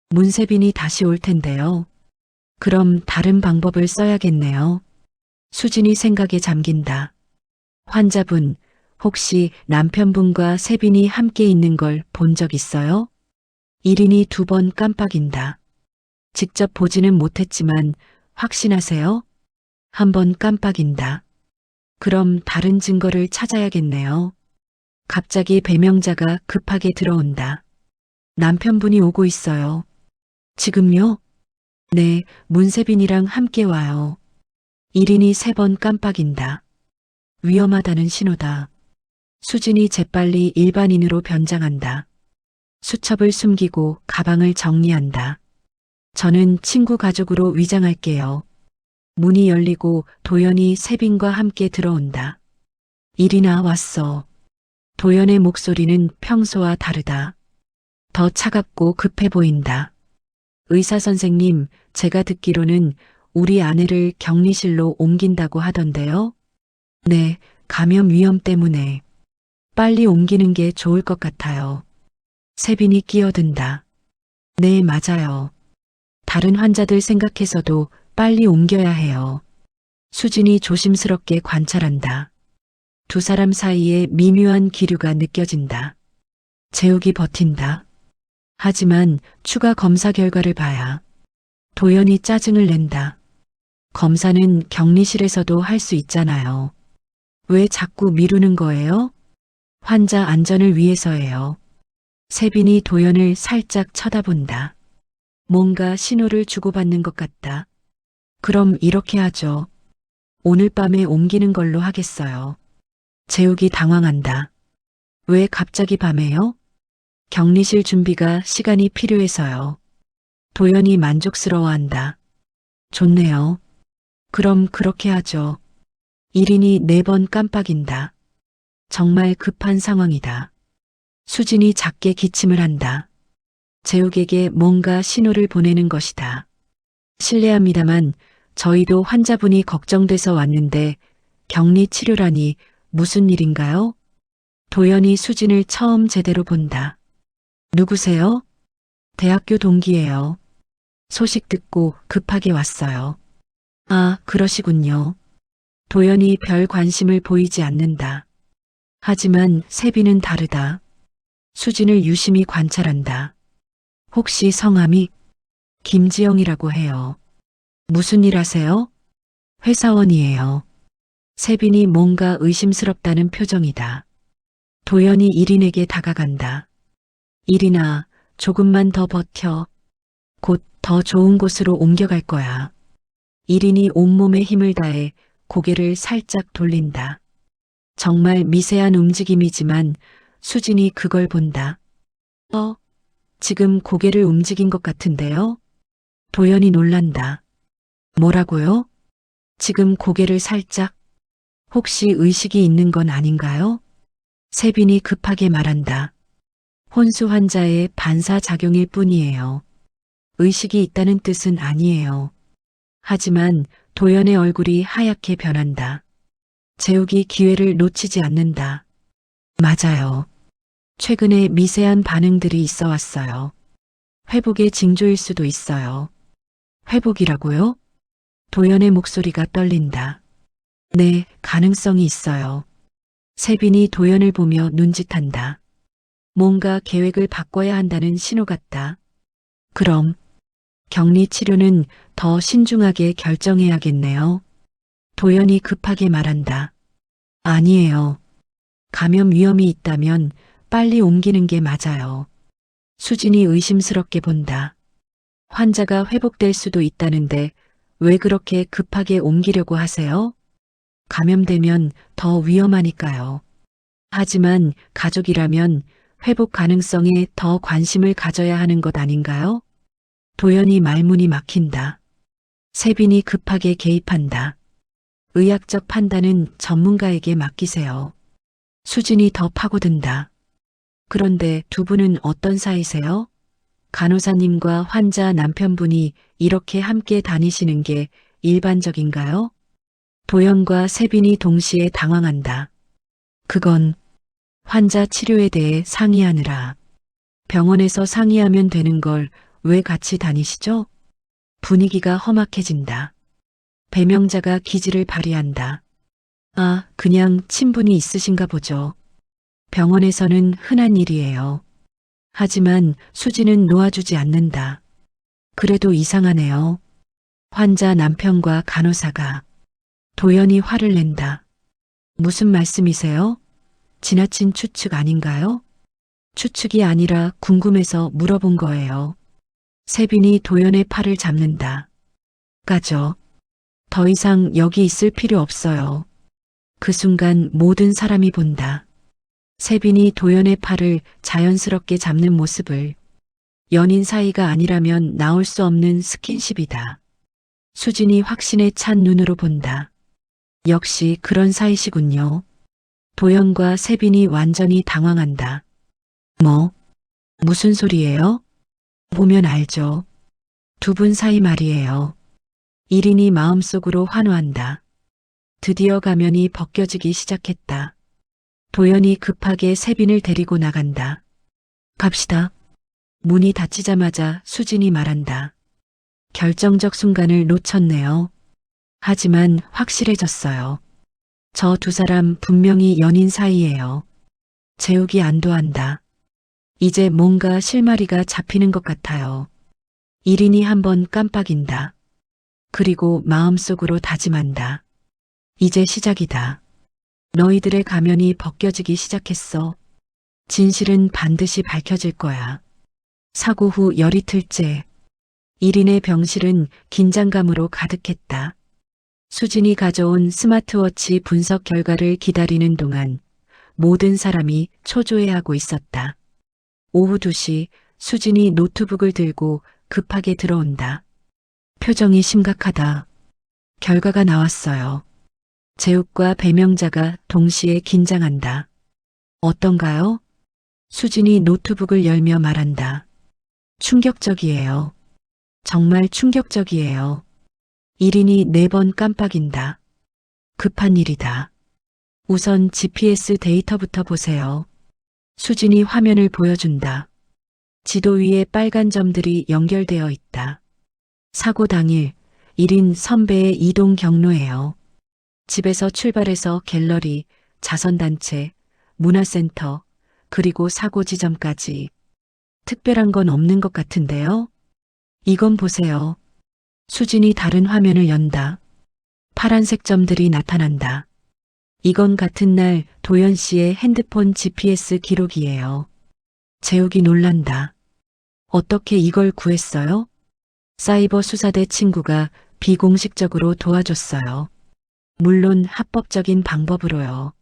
B: 문세빈이 다시 올 텐데요. 그럼 다른 방법을 써야겠네요. 수진이 생각에 잠긴다. 환자분, 혹시 남편분과 세빈이 함께 있는 걸 본 적 있어요? 1인이 2번 깜빡인다. 직접 보지는 못했지만 확신하세요? 한 번 깜빡인다. 그럼 다른 증거를 찾아야겠네요. 갑자기 배명자가 급하게 들어온다. 남편분이 오고 있어요. 지금요? 네, 문세빈이랑 함께 와요. 1인이 3번 깜빡인다. 위험하다는 신호다. 수진이 재빨리 일반인으로 변장한다. 수첩을 숨기고 가방을 정리한다. 저는 친구 가족으로 위장할게요. 문이 열리고 도연이 세빈과 함께 들어온다. 일이나 왔어. 도연의 목소리는 평소와 다르다. 더 차갑고 급해 보인다. 의사 선생님, 제가 듣기로는 우리 아내를 격리실로 옮긴다고 하던데요. 네, 감염 위험 때문에. 빨리 옮기는 게 좋을 것 같아요. 세빈이 끼어든다. 네, 맞아요. 다른 환자들 생각해서도 빨리 옮겨야 해요. 수진이 조심스럽게 관찰한다. 두 사람 사이에 미묘한 기류가 느껴진다. 재욱이 버틴다. 하지만 추가 검사 결과를 봐야 도연이 짜증을 낸다. 검사는 격리실에서도 할 수 있잖아요. 왜 자꾸 미루는 거예요? 환자 안전을 위해서예요. 세빈이 도연을 살짝 쳐다본다. 뭔가 신호를 주고받는 것 같다. 그럼 이렇게 하죠. 오늘 밤에 옮기는 걸로 하겠어요. 재욱이 당황한다. 왜 갑자기 밤에요? 격리실 준비가 시간이 필요해서요. 도연이 만족스러워한다. 좋네요. 그럼 그렇게 하죠. 1인이 4번 깜빡인다. 정말 급한 상황이다. 수진이 작게 기침을 한다. 재욱에게 뭔가 신호를 보내는 것이다. 실례합니다만 저희도 환자분이 걱정돼서 왔는데 격리 치료라니 무슨 일인가요? 도연이 수진을 처음 제대로 본다. 누구세요? 대학교 동기예요. 소식 듣고 급하게 왔어요. 아, 그러시군요. 도연이 별 관심을 보이지 않는다. 하지만 세빈은 다르다. 수진을 유심히 관찰한다. 혹시 성함이 김지영이라고 해요. 무슨 일 하세요? 회사원이에요. 세빈이 뭔가 의심스럽다는 표정이다. 도연이 일인에게 다가간다. 일인아, 조금만 더 버텨. 곧 더 좋은 곳으로 옮겨갈 거야. 일인이 온몸에 힘을 다해 고개를 살짝 돌린다. 정말 미세한 움직임이지만 수진이 그걸 본다. 지금 고개를 움직인 것 같은데요? 도연이 놀란다. 뭐라고요? 지금 고개를 살짝. 혹시 의식이 있는 건 아닌가요? 세빈이 급하게 말한다. 혼수 환자의 반사작용일 뿐이에요. 의식이 있다는 뜻은 아니에요. 하지만 도연의 얼굴이 하얗게 변한다. 재욱이 기회를 놓치지 않는다. 맞아요. 최근에 미세한 반응들이 있어 왔어요. 회복의 징조일 수도 있어요. 회복이라고요? 도연의 목소리가 떨린다. 네, 가능성이 있어요. 세빈이 도연을 보며 눈짓한다. 뭔가 계획을 바꿔야 한다는 신호 같다. 그럼 격리 치료는 더 신중하게 결정해야겠네요. 도연이 급하게 말한다. 아니에요. 감염 위험이 있다면 빨리 옮기는 게 맞아요. 수진이 의심스럽게 본다. 환자가 회복될 수도 있다는데 왜 그렇게 급하게 옮기려고 하세요? 감염되면 더 위험하니까요. 하지만 가족이라면 회복 가능성에 더 관심을 가져야 하는 것 아닌가요? 도연이 말문이 막힌다. 세빈이 급하게 개입한다. 의학적 판단은 전문가에게 맡기세요. 수진이 더 파고든다. 그런데 두 분은 어떤 사이세요? 간호사님과 환자 남편분이 이렇게 함께 다니시는 게 일반적인가요? 도연과 세빈이 동시에 당황한다. 그건 환자 치료에 대해 상의하느라. 병원에서 상의하면 되는 걸 왜 같이 다니시죠? 분위기가 험악해진다. 배명자가 기지를 발휘한다. 아, 그냥 친분이 있으신가 보죠. 병원에서는 흔한 일이에요. 하지만 수지는 놓아주지 않는다. 그래도 이상하네요. 환자 남편과 간호사가. 도연이 화를 낸다. 무슨 말씀이세요? 지나친 추측 아닌가요? 추측이 아니라 궁금해서 물어본 거예요. 세빈이 도연의 팔을 잡는다. 가죠. 더 이상 여기 있을 필요 없어요. 그 순간 모든 사람이 본다. 세빈이 도연의 팔을 자연스럽게 잡는 모습을. 연인 사이가 아니라면 나올 수 없는 스킨십이다. 수진이 확신에 찬 눈으로 본다. 역시 그런 사이시군요. 도연과 세빈이 완전히 당황한다. 뭐? 무슨 소리예요? 보면 알죠. 두 분 사이 말이에요. 일인이 마음속으로 환호한다. 드디어 가면이 벗겨지기 시작했다. 도연이 급하게 세빈을 데리고 나간다. 갑시다. 문이 닫히자마자 수진이 말한다. 결정적 순간을 놓쳤네요. 하지만 확실해졌어요. 저 두 사람 분명히 연인 사이예요. 재욱이 안도한다. 이제 뭔가 실마리가 잡히는 것 같아요. 일인이 한번 깜빡인다. 그리고 마음속으로 다짐한다. 이제 시작이다. 너희들의 가면이 벗겨지기 시작했어. 진실은 반드시 밝혀질 거야. 사고 후 열이틀째. 일인의 병실은 긴장감으로 가득했다. 수진이 가져온 스마트워치 분석 결과를 기다리는 동안 모든 사람이 초조해하고 있었다. 오후 2시 수진이 노트북을 들고 급하게 들어온다. 표정이 심각하다. 결과가 나왔어요. 재욱과 배명자가 동시에 긴장한다. 어떤가요? 수진이 노트북을 열며 말한다. 충격적이에요. 정말 충격적이에요. 일인이 4번 깜빡인다. 급한 일이다. 우선 GPS 데이터부터 보세요. 수진이 화면을 보여준다. 지도 위에 빨간 점들이 연결되어 있다. 사고 당일 1인 선배의 이동 경로예요. 집에서 출발해서 갤러리, 자선단체, 문화센터, 그리고 사고 지점까지. 특별한 건 없는 것 같은데요? 이건 보세요. 수진이 다른 화면을 연다. 파란색 점들이 나타난다. 이건 같은 날 도연 씨의 핸드폰 GPS 기록이에요. 재욱이 놀란다. 어떻게 이걸 구했어요? 사이버 수사대 친구가 비공식적으로 도와줬어요. 물론 합법적인 방법으로요.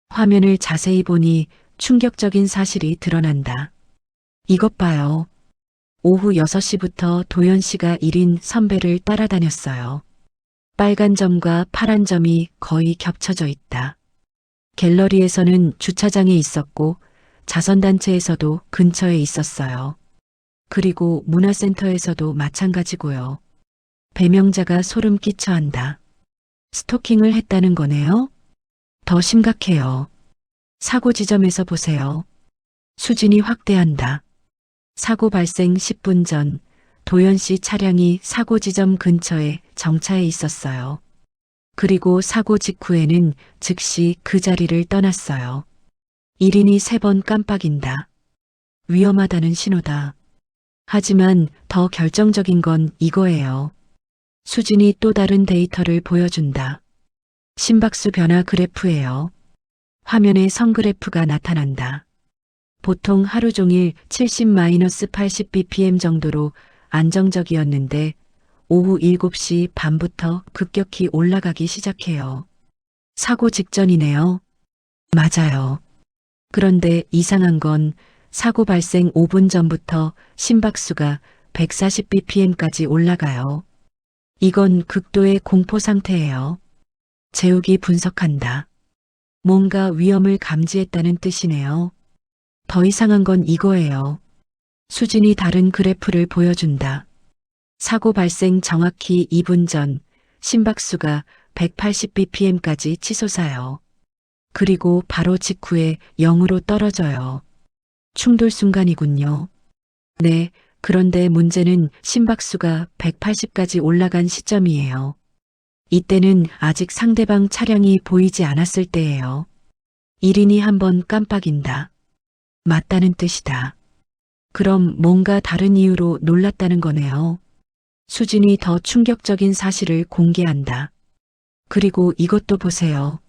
B: 화면을 자세히 보니 충격적인 사실이 드러난다. 이것 봐요. 오후 6시부터 도연 씨가 1인 선배를 따라다녔어요. 빨간 점과 파란 점이 거의 겹쳐져 있다. 갤러리에서는 주차장에 있었고 자선단체에서도 근처에 있었어요. 그리고 문화센터에서도 마찬가지고요. 배명자가 소름 끼쳐 한다. 스토킹을 했다는 거네요? 더 심각해요. 사고 지점에서 보세요. 수진이 확대한다. 사고 발생 10분 전 도연 씨 차량이 사고 지점 근처에 정차해 있었어요. 그리고 사고 직후에는 즉시 그 자리를 떠났어요. 1인이 3번 깜빡인다. 위험하다는 신호다. 하지만 더 결정적인 건 이거예요. 수진이 또 다른 데이터를 보여준다. 심박수 변화 그래프예요. 화면에 선그래프가 나타난다. 보통 하루 종일 70-80 bpm 정도로 안정적이었는데 오후 7시 반부터 급격히 올라가기 시작해요. 사고 직전이네요. 맞아요. 그런데 이상한 건 사고 발생 5분 전부터 심박수가 140 bpm까지 올라가요. 이건 극도의 공포 상태예요. 재욱이 분석한다. 뭔가 위험을 감지했다는 뜻이네요. 더 이상한 건 이거예요. 수진이 다른 그래프를 보여준다. 사고 발생 정확히 2분 전 심박수가 180 bpm까지 치솟아요. 그리고 바로 직후에 0으로 떨어져요. 충돌 순간이군요. 네, 그런데 문제는 심박수가 180까지 올라간 시점이에요. 이때는 아직 상대방 차량이 보이지 않았을 때예요. 1인이 한번 깜빡인다. 맞다는 뜻이다. 그럼 뭔가 다른 이유로 놀랐다는 거네요. 수진이 더 충격적인 사실을 공개한다. 그리고 이것도 보세요.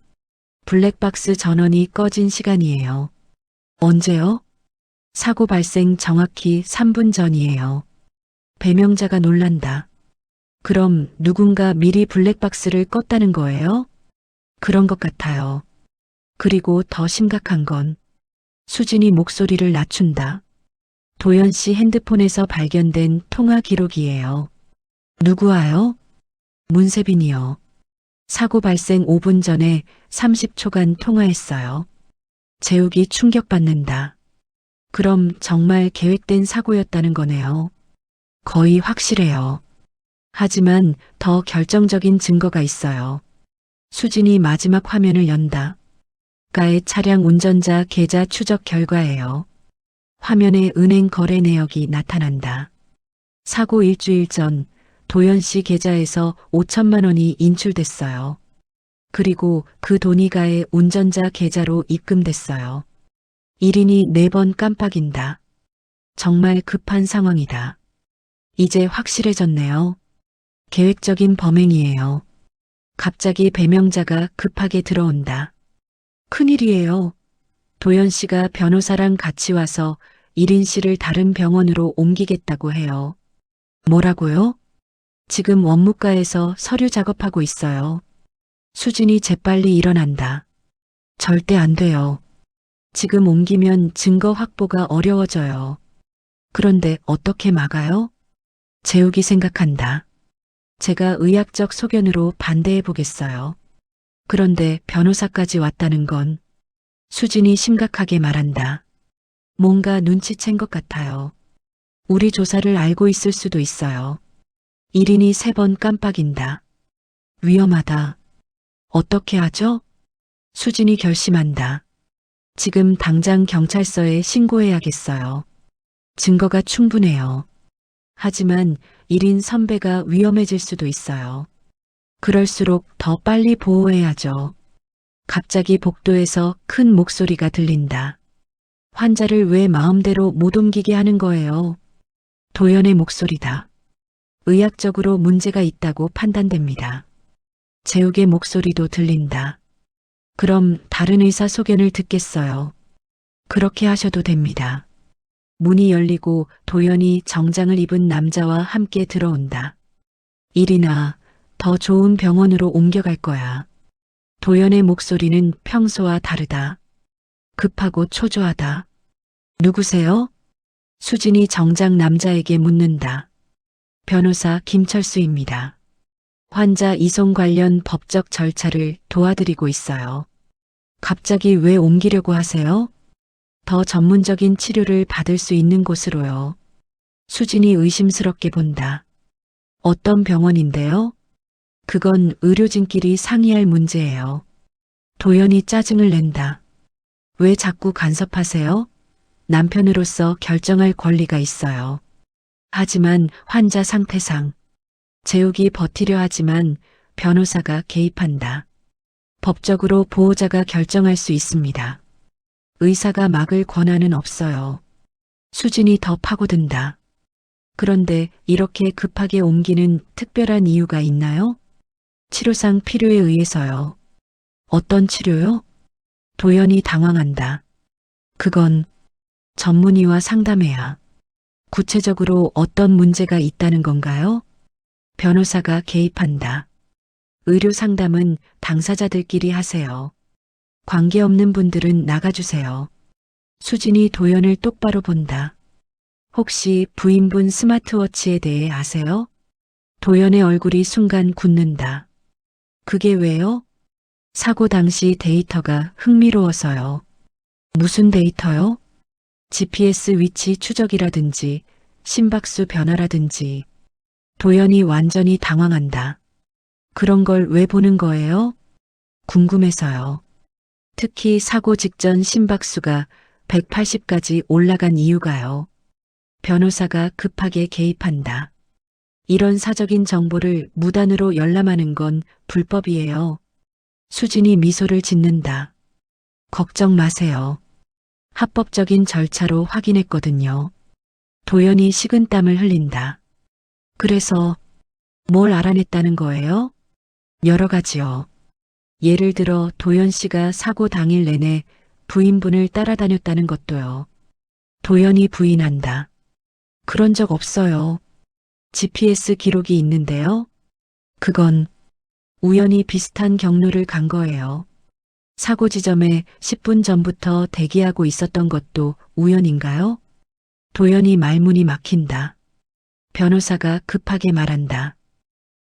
B: 블랙박스 전원이 꺼진 시간이에요. 언제요? 사고 발생 정확히 3분 전이에요. 배명자가 놀란다. 그럼 누군가 미리 블랙박스를 껐다는 거예요? 그런 것 같아요. 그리고 더 심각한 건 수진이 목소리를 낮춘다. 도연 씨 핸드폰에서 발견된 통화 기록이에요. 누구와요? 문세빈이요. 사고 발생 5분 전에 30초간 통화했어요. 재욱이 충격받는다. 그럼 정말 계획된 사고였다는 거네요. 거의 확실해요. 하지만 더 결정적인 증거가 있어요. 수진이 마지막 화면을 연다. 가의 차량 운전자 계좌 추적 결과예요. 화면에 은행 거래 내역이 나타난다. 사고 일주일 전 도연 씨 계좌에서 5천만 원이 인출됐어요. 그리고 그 돈이 가의 운전자 계좌로 입금됐어요. 1인이 4번 깜빡인다. 정말 급한 상황이다. 이제 확실해졌네요. 계획적인 범행이에요. 갑자기 배명자가 급하게 들어온다. 큰일이에요. 도연 씨가 변호사랑 같이 와서 1인 씨를 다른 병원으로 옮기겠다고 해요. 뭐라고요? 지금 원무과에서 서류 작업하고 있어요. 수진이 재빨리 일어난다. 절대 안 돼요. 지금 옮기면 증거 확보가 어려워져요. 그런데 어떻게 막아요? 재욱이 생각한다. 제가 의학적 소견으로 반대해 보겠어요. 그런데 변호사까지 왔다는 건 수진이 심각하게 말한다. 뭔가 눈치챈 것 같아요. 우리 조사를 알고 있을 수도 있어요. 1인이 3번 깜빡인다. 위험하다. 어떻게 하죠? 수진이 결심한다. 지금 당장 경찰서에 신고해야겠어요. 증거가 충분해요. 하지만 1인 선배가 위험해질 수도 있어요. 그럴수록 더 빨리 보호해야죠. 갑자기 복도에서 큰 목소리가 들린다. 환자를 왜 마음대로 못 옮기게 하는 거예요? 도연의 목소리다. 의학적으로 문제가 있다고 판단됩니다. 재욱의 목소리도 들린다. 그럼 다른 의사 소견을 듣겠어요. 그렇게 하셔도 됩니다. 문이 열리고 도연이 정장을 입은 남자와 함께 들어온다. 일이나 더 좋은 병원으로 옮겨갈 거야. 도연의 목소리는 평소와 다르다. 급하고 초조하다. 누구세요? 수진이 정장 남자에게 묻는다. 변호사 김철수입니다. 환자 이송 관련 법적 절차를 도와드리고 있어요. 갑자기 왜 옮기려고 하세요? 더 전문적인 치료를 받을 수 있는 곳으로요. 수진이 의심스럽게 본다. 어떤 병원인데요? 그건 의료진끼리 상의할 문제예요. 도연이 짜증을 낸다. 왜 자꾸 간섭하세요? 남편으로서 결정할 권리가 있어요. 하지만 환자 상태상 재욱이 버티려 하지만 변호사가 개입한다. 법적으로 보호자가 결정할 수 있습니다. 의사가 막을 권한은 없어요. 수진이 더 파고든다. 그런데 이렇게 급하게 옮기는 특별한 이유가 있나요? 치료상 필요에 의해서요. 어떤 치료요? 도연이 당황한다. 그건 전문의와 상담해야. 구체적으로 어떤 문제가 있다는 건가요? 변호사가 개입한다. 의료 상담은 당사자들끼리 하세요. 관계없는 분들은 나가주세요. 수진이 도연을 똑바로 본다. 혹시 부인분 스마트워치에 대해 아세요? 도연의 얼굴이 순간 굳는다. 그게 왜요? 사고 당시 데이터가 흥미로워서요. 무슨 데이터요? GPS 위치 추적이라든지 심박수 변화라든지. 도연이 완전히 당황한다. 그런 걸 왜 보는 거예요? 궁금해서요. 특히 사고 직전 심박수가 180까지 올라간 이유가요. 변호사가 급하게 개입한다. 이런 사적인 정보를 무단으로 열람하는 건 불법이에요. 수진이 미소를 짓는다. 걱정 마세요. 합법적인 절차로 확인했거든요. 도연이 식은땀을 흘린다. 그래서 뭘 알아냈다는 거예요? 여러 가지요. 예를 들어 도연 씨가 사고 당일 내내 부인분을 따라다녔다는 것도요. 도연이 부인한다. 그런 적 없어요. GPS 기록이 있는데요. 그건 우연히 비슷한 경로를 간 거예요. 사고 지점에 10분 전부터 대기하고 있었던 것도 우연인가요? 도연이 말문이 막힌다. 변호사가 급하게 말한다.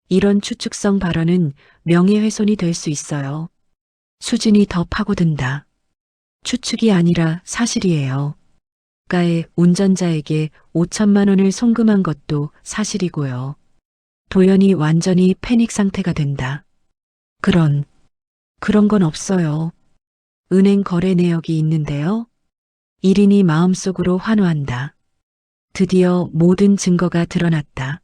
B: 이런 추측성 발언은 명예훼손이 될 수 있어요. 수진이 더 파고든다. 추측이 아니라 사실이에요. 가에 운전자에게 5천만 원을 송금한 것도 사실이고요. 도연이 완전히 패닉 상태가 된다. 그런 건 없어요. 은행 거래 내역이 있는데요. 1인이 마음속으로 환호한다. 드디어 모든 증거가 드러났다.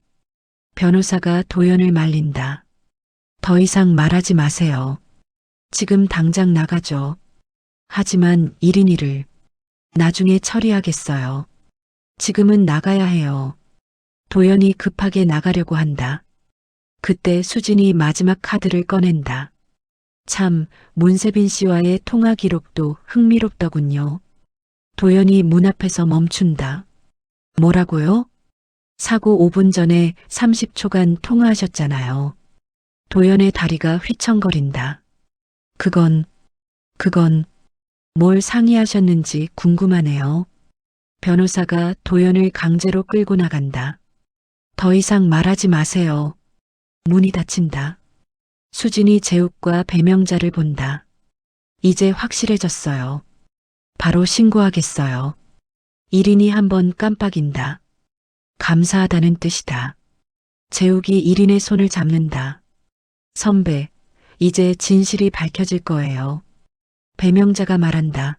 B: 변호사가 도연을 말린다. 더 이상 말하지 마세요. 지금 당장 나가죠. 하지만 1인이를 나중에 처리하겠어요. 지금은 나가야 해요. 도연이 급하게 나가려고 한다. 그때 수진이 마지막 카드를 꺼낸다. 참, 문세빈 씨와의 통화 기록도 흥미롭더군요. 도연이 문 앞에서 멈춘다. 뭐라고요? 사고 5분 전에 30초간 통화하셨잖아요. 도연의 다리가 휘청거린다. 그건 뭘 상의하셨는지 궁금하네요. 변호사가 도연을 강제로 끌고 나간다. 더 이상 말하지 마세요. 문이 닫힌다. 수진이 재욱과 배명자를 본다. 이제 확실해졌어요. 바로 신고하겠어요. 1인이 한번 깜빡인다. 감사하다는 뜻이다. 재욱이 1인의 손을 잡는다. 선배, 이제 진실이 밝혀질 거예요. 배명자가 말한다.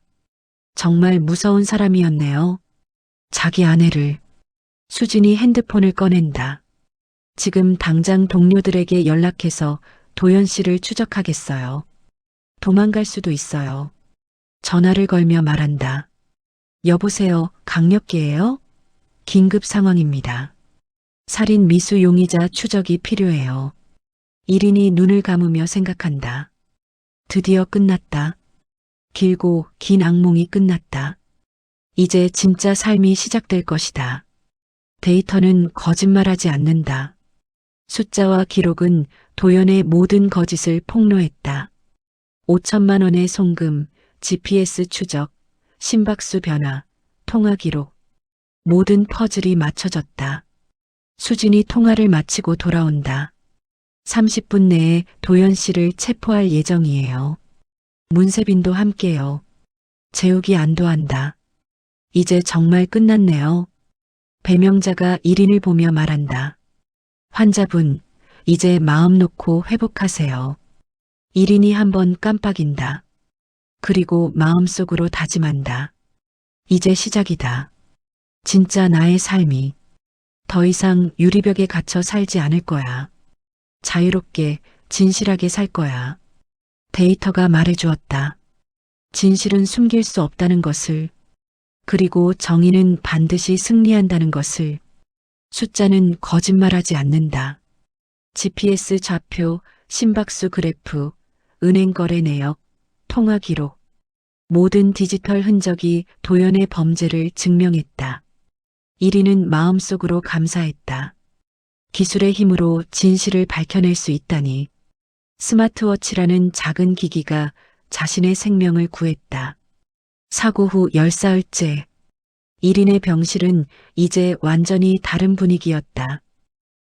B: 정말 무서운 사람이었네요. 자기 아내를. 수진이 핸드폰을 꺼낸다. 지금 당장 동료들에게 연락해서 도연 씨를 추적하겠어요. 도망갈 수도 있어요. 전화를 걸며 말한다. 여보세요, 강력계예요? 긴급 상황입니다. 살인 미수 용의자 추적이 필요해요. 1인이 눈을 감으며 생각한다. 드디어 끝났다. 길고 긴 악몽이 끝났다. 이제 진짜 삶이 시작될 것이다. 데이터는 거짓말하지 않는다. 숫자와 기록은 도연의 모든 거짓을 폭로했다. 5천만 원의 송금, GPS 추적, 심박수 변화, 통화 기록. 모든 퍼즐이 맞춰졌다. 수진이 통화를 마치고 돌아온다. 30분 내에 도연 씨를 체포할 예정이에요. 문세빈도 함께요. 재욱이 안도한다. 이제 정말 끝났네요. 배명자가 1인을 보며 말한다. 환자분, 이제 마음 놓고 회복하세요. 1인이 한번 깜빡인다. 그리고 마음속으로 다짐한다. 이제 시작이다. 진짜 나의 삶이 더 이상 유리벽에 갇혀 살지 않을 거야. 자유롭게, 진실하게 살 거야. 데이터가 말해주었다. 진실은 숨길 수 없다는 것을, 그리고 정의는 반드시 승리한다는 것을. 숫자는 거짓말하지 않는다. GPS 좌표, 심박수 그래프, 은행 거래 내역, 통화 기록. 모든 디지털 흔적이 도연의 범죄를 증명했다. 1인은 마음속으로 감사했다. 기술의 힘으로 진실을 밝혀낼 수 있다니. 스마트워치라는 작은 기기가 자신의 생명을 구했다. 사고 후 10사흘째. 1인의 병실은 이제 완전히 다른 분위기였다.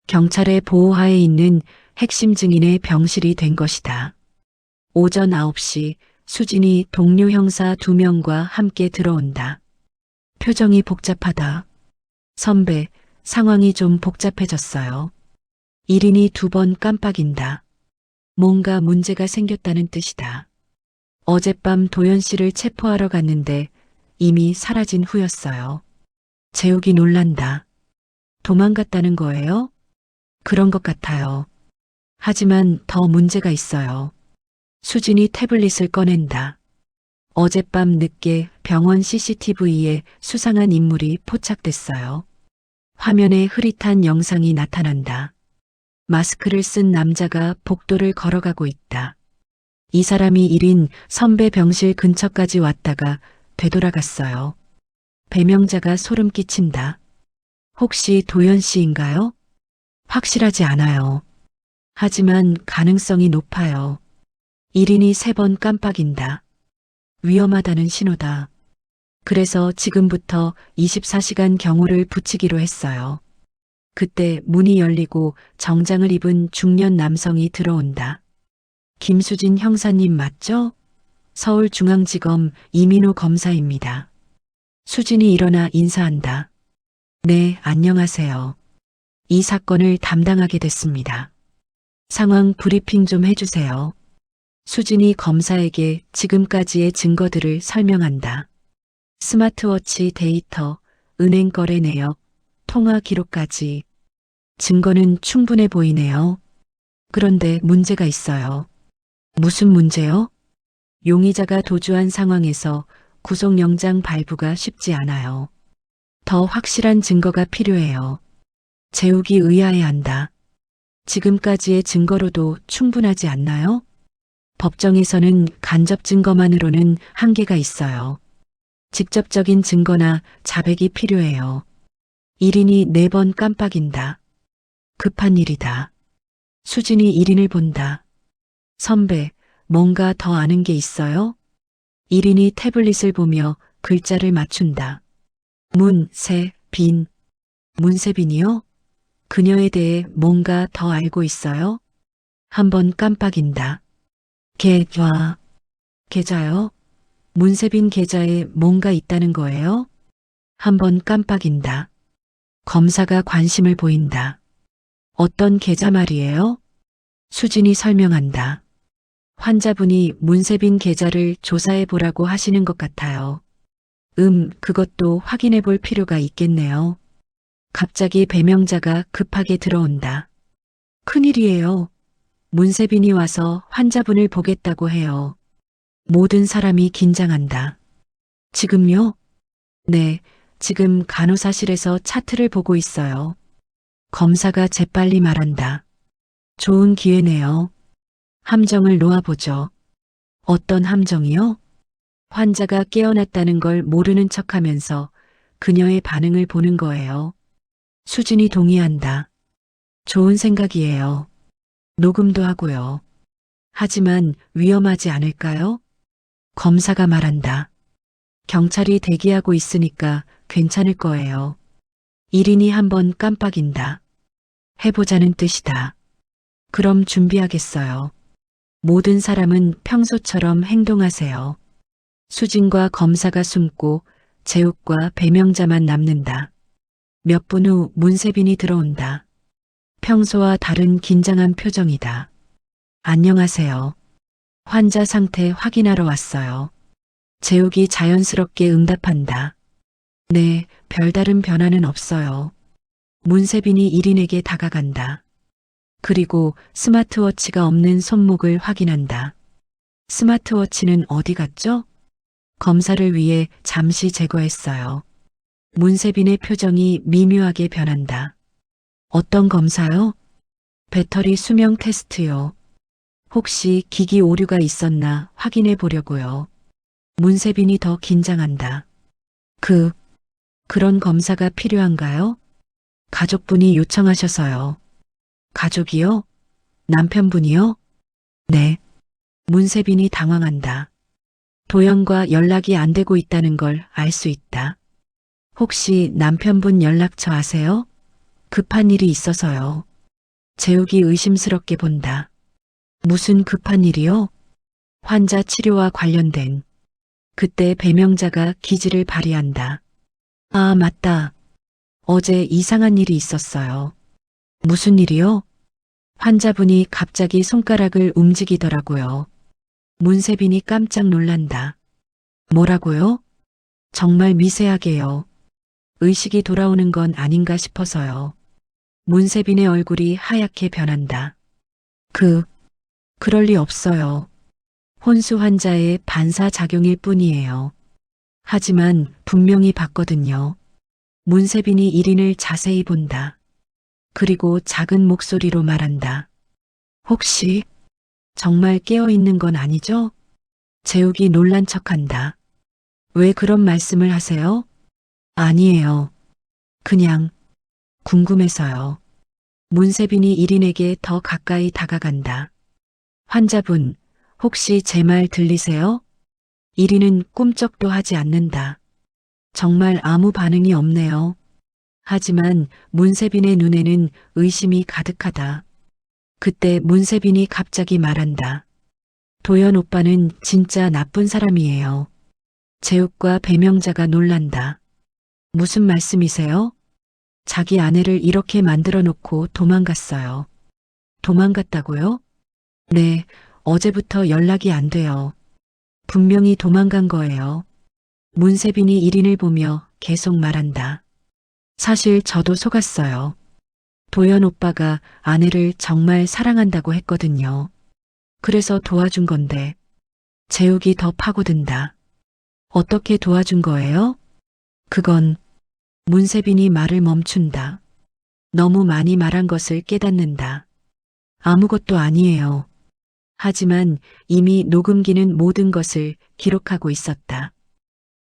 B: 경찰의 보호하에 있는 핵심 증인의 병실이 된 것이다. 오전 9시 수진이 동료 형사 2명과 함께 들어온다. 표정이 복잡하다. 선배, 상황이 좀 복잡해졌어요. 1인이 2번 깜빡인다. 뭔가 문제가 생겼다는 뜻이다. 어젯밤 도연 씨를 체포하러 갔는데 이미 사라진 후였어요. 재욱이 놀란다. 도망갔다는 거예요? 그런 것 같아요. 하지만 더 문제가 있어요. 수진이 태블릿을 꺼낸다. 어젯밤 늦게 병원 CCTV에 수상한 인물이 포착됐어요. 화면에 흐릿한 영상이 나타난다. 마스크를 쓴 남자가 복도를 걸어가고 있다. 이 사람이 1인 선배 병실 근처까지 왔다가 되돌아갔어요. 배명자가 소름 끼친다. 혹시 도연 씨인가요? 확실하지 않아요. 하지만 가능성이 높아요. 1인이 3번 깜빡인다. 위험하다는 신호다. 그래서 지금부터 24시간 경호를 붙이기로 했어요. 그때 문이 열리고 정장을 입은 중년 남성이 들어온다. 김수진 형사님 맞죠? 서울중앙지검 이민호 검사입니다. 수진이 일어나 인사한다. 네, 안녕하세요. 이 사건을 담당하게 됐습니다. 상황 브리핑 좀 해주세요. 수진이 검사에게 지금까지의 증거들을 설명한다. 스마트워치 데이터, 은행 거래 내역, 통화 기록까지. 증거는 충분해 보이네요. 그런데 문제가 있어요. 무슨 문제요? 용의자가 도주한 상황에서 구속영장 발부가 쉽지 않아요. 더 확실한 증거가 필요해요. 재욱이 의아해한다. 지금까지의 증거로도 충분하지 않나요? 법정에서는 간접 증거만으로는 한계가 있어요. 직접적인 증거나 자백이 필요해요. 1인이 4번 깜빡인다. 급한 일이다. 수진이 1인을 본다. 선배, 뭔가 더 아는 게 있어요? 1인이 태블릿을 보며 글자를 맞춘다. 문세빈. 문세빈이요? 그녀에 대해 뭔가 더 알고 있어요? 한번 깜빡인다. 계좌요? 문세빈 계좌에 뭔가 있다는 거예요? 한번 깜빡인다. 검사가 관심을 보인다. 어떤 계좌 말이에요? 수진이 설명한다. 환자분이 문세빈 계좌를 조사해 보라고 하시는 것 같아요. 그것도 확인해 볼 필요가 있겠네요. 갑자기 배명자가 급하게 들어온다. 큰일이에요. 문세빈이 와서 환자분을 보겠다고 해요. 모든 사람이 긴장한다. 지금요? 네, 지금 간호사실에서 차트를 보고 있어요. 검사가 재빨리 말한다. 좋은 기회네요. 함정을 놓아보죠. 어떤 함정이요? 환자가 깨어났다는 걸 모르는 척하면서 그녀의 반응을 보는 거예요. 수진이 동의한다. 좋은 생각이에요. 녹음도 하고요. 하지만 위험하지 않을까요? 검사가 말한다. 경찰이 대기하고 있으니까 괜찮을 거예요. 1인이 한번 깜빡인다. 해보자는 뜻이다. 그럼 준비하겠어요. 모든 사람은 평소처럼 행동하세요. 수진과 검사가 숨고 재욱과 배명자만 남는다. 몇 분 후 문세빈이 들어온다. 평소와 다른 긴장한 표정이다. 안녕하세요. 환자 상태 확인하러 왔어요. 재욱이 자연스럽게 응답한다. 네, 별다른 변화는 없어요. 문세빈이 1인에게 다가간다. 그리고 스마트워치가 없는 손목을 확인한다. 스마트워치는 어디 갔죠? 검사를 위해 잠시 제거했어요. 문세빈의 표정이 미묘하게 변한다. 어떤 검사요? 배터리 수명 테스트요. 혹시 기기 오류가 있었나 확인해 보려고요. 문세빈이 더 긴장한다. 그런 검사가 필요한가요? 가족분이 요청하셔서요. 가족이요? 남편분이요? 네. 문세빈이 당황한다. 도영과 연락이 안 되고 있다는 걸 알 수 있다. 혹시 남편분 연락처 아세요? 급한 일이 있어서요. 재욱이 의심스럽게 본다. 무슨 급한 일이요? 환자 치료와 관련된. 그때 배명자가 기지를 발휘한다. 아, 맞다. 어제 이상한 일이 있었어요. 무슨 일이요? 환자분이 갑자기 손가락을 움직이더라고요. 문세빈이 깜짝 놀란다. 뭐라고요? 정말 미세하게요. 의식이 돌아오는 건 아닌가 싶어서요. 문세빈의 얼굴이 하얗게 변한다. 그럴 리 없어요. 혼수 환자의 반사작용일 뿐이에요. 하지만 분명히 봤거든요. 문세빈이 1인을 자세히 본다. 그리고 작은 목소리로 말한다. 혹시 정말 깨어있는 건 아니죠? 재욱이 놀란 척한다. 왜 그런 말씀을 하세요? 아니에요. 그냥 궁금해서요. 문세빈이 1인에게 더 가까이 다가간다. 환자분, 혹시 제 말 들리세요? 1인은 꿈쩍도 하지 않는다. 정말 아무 반응이 없네요. 하지만 문세빈의 눈에는 의심이 가득하다. 그때 문세빈이 갑자기 말한다. 도연 오빠는 진짜 나쁜 사람이에요. 재욱과 배명자가 놀란다. 무슨 말씀이세요? 자기 아내를 이렇게 만들어 놓고 도망갔어요. 도망갔다고요? 네, 어제부터 연락이 안 돼요. 분명히 도망간 거예요. 문세빈이 1인을 보며 계속 말한다. 사실 저도 속았어요. 도연 오빠가 아내를 정말 사랑한다고 했거든요. 그래서 도와준 건데, 재욱이 더 파고든다. 어떻게 도와준 거예요? 그건 문세빈이 말을 멈춘다. 너무 많이 말한 것을 깨닫는다. 아무것도 아니에요. 하지만 이미 녹음기는 모든 것을 기록하고 있었다.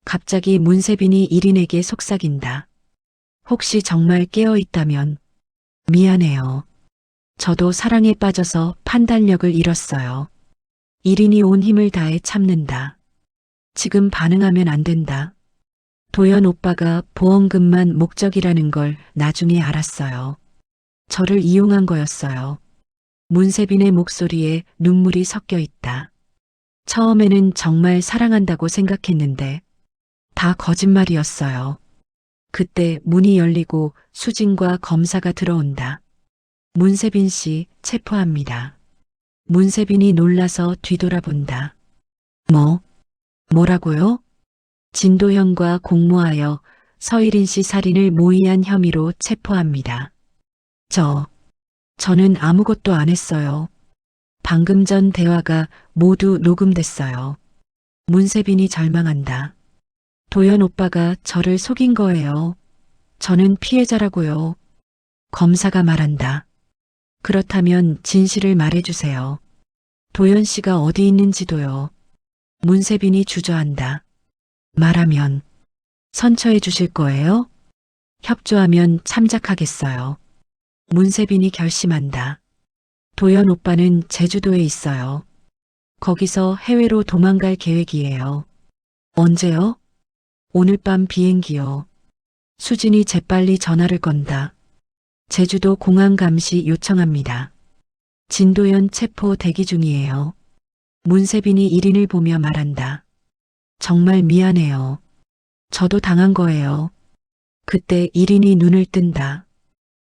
B: 갑자기 문세빈이 1인에게 속삭인다. 혹시 정말 깨어 있다면 미안해요. 저도 사랑에 빠져서 판단력을 잃었어요. 1인이 온 힘을 다해 참는다. 지금 반응하면 안 된다. 도연 오빠가 보험금만 목적이라는 걸 나중에 알았어요. 저를 이용한 거였어요. 문세빈의 목소리에 눈물이 섞여 있다. 처음에는 정말 사랑한다고 생각했는데 다 거짓말이었어요. 그때 문이 열리고 수진과 검사가 들어온다. 문세빈 씨 체포합니다. 문세빈이 놀라서 뒤돌아본다. 뭐라고요? 진도현과 공모하여 서일인 씨 살인을 모의한 혐의로 체포합니다. 저는 아무것도 안 했어요. 방금 전 대화가 모두 녹음됐어요. 문세빈이 절망한다. 도연 오빠가 저를 속인 거예요. 저는 피해자라고요. 검사가 말한다. 그렇다면 진실을 말해주세요. 도연 씨가 어디 있는지도요. 문세빈이 주저한다. 말하면 선처해 주실 거예요? 협조하면 참작하겠어요. 문세빈이 결심한다. 도연 오빠는 제주도에 있어요. 거기서 해외로 도망갈 계획이에요. 언제요? 오늘 밤 비행기요. 수진이 재빨리 전화를 건다. 제주도 공항 감시 요청합니다. 진도연 체포 대기 중이에요. 문세빈이 1인을 보며 말한다. 정말 미안해요. 저도 당한 거예요. 그때 1인이 눈을 뜬다.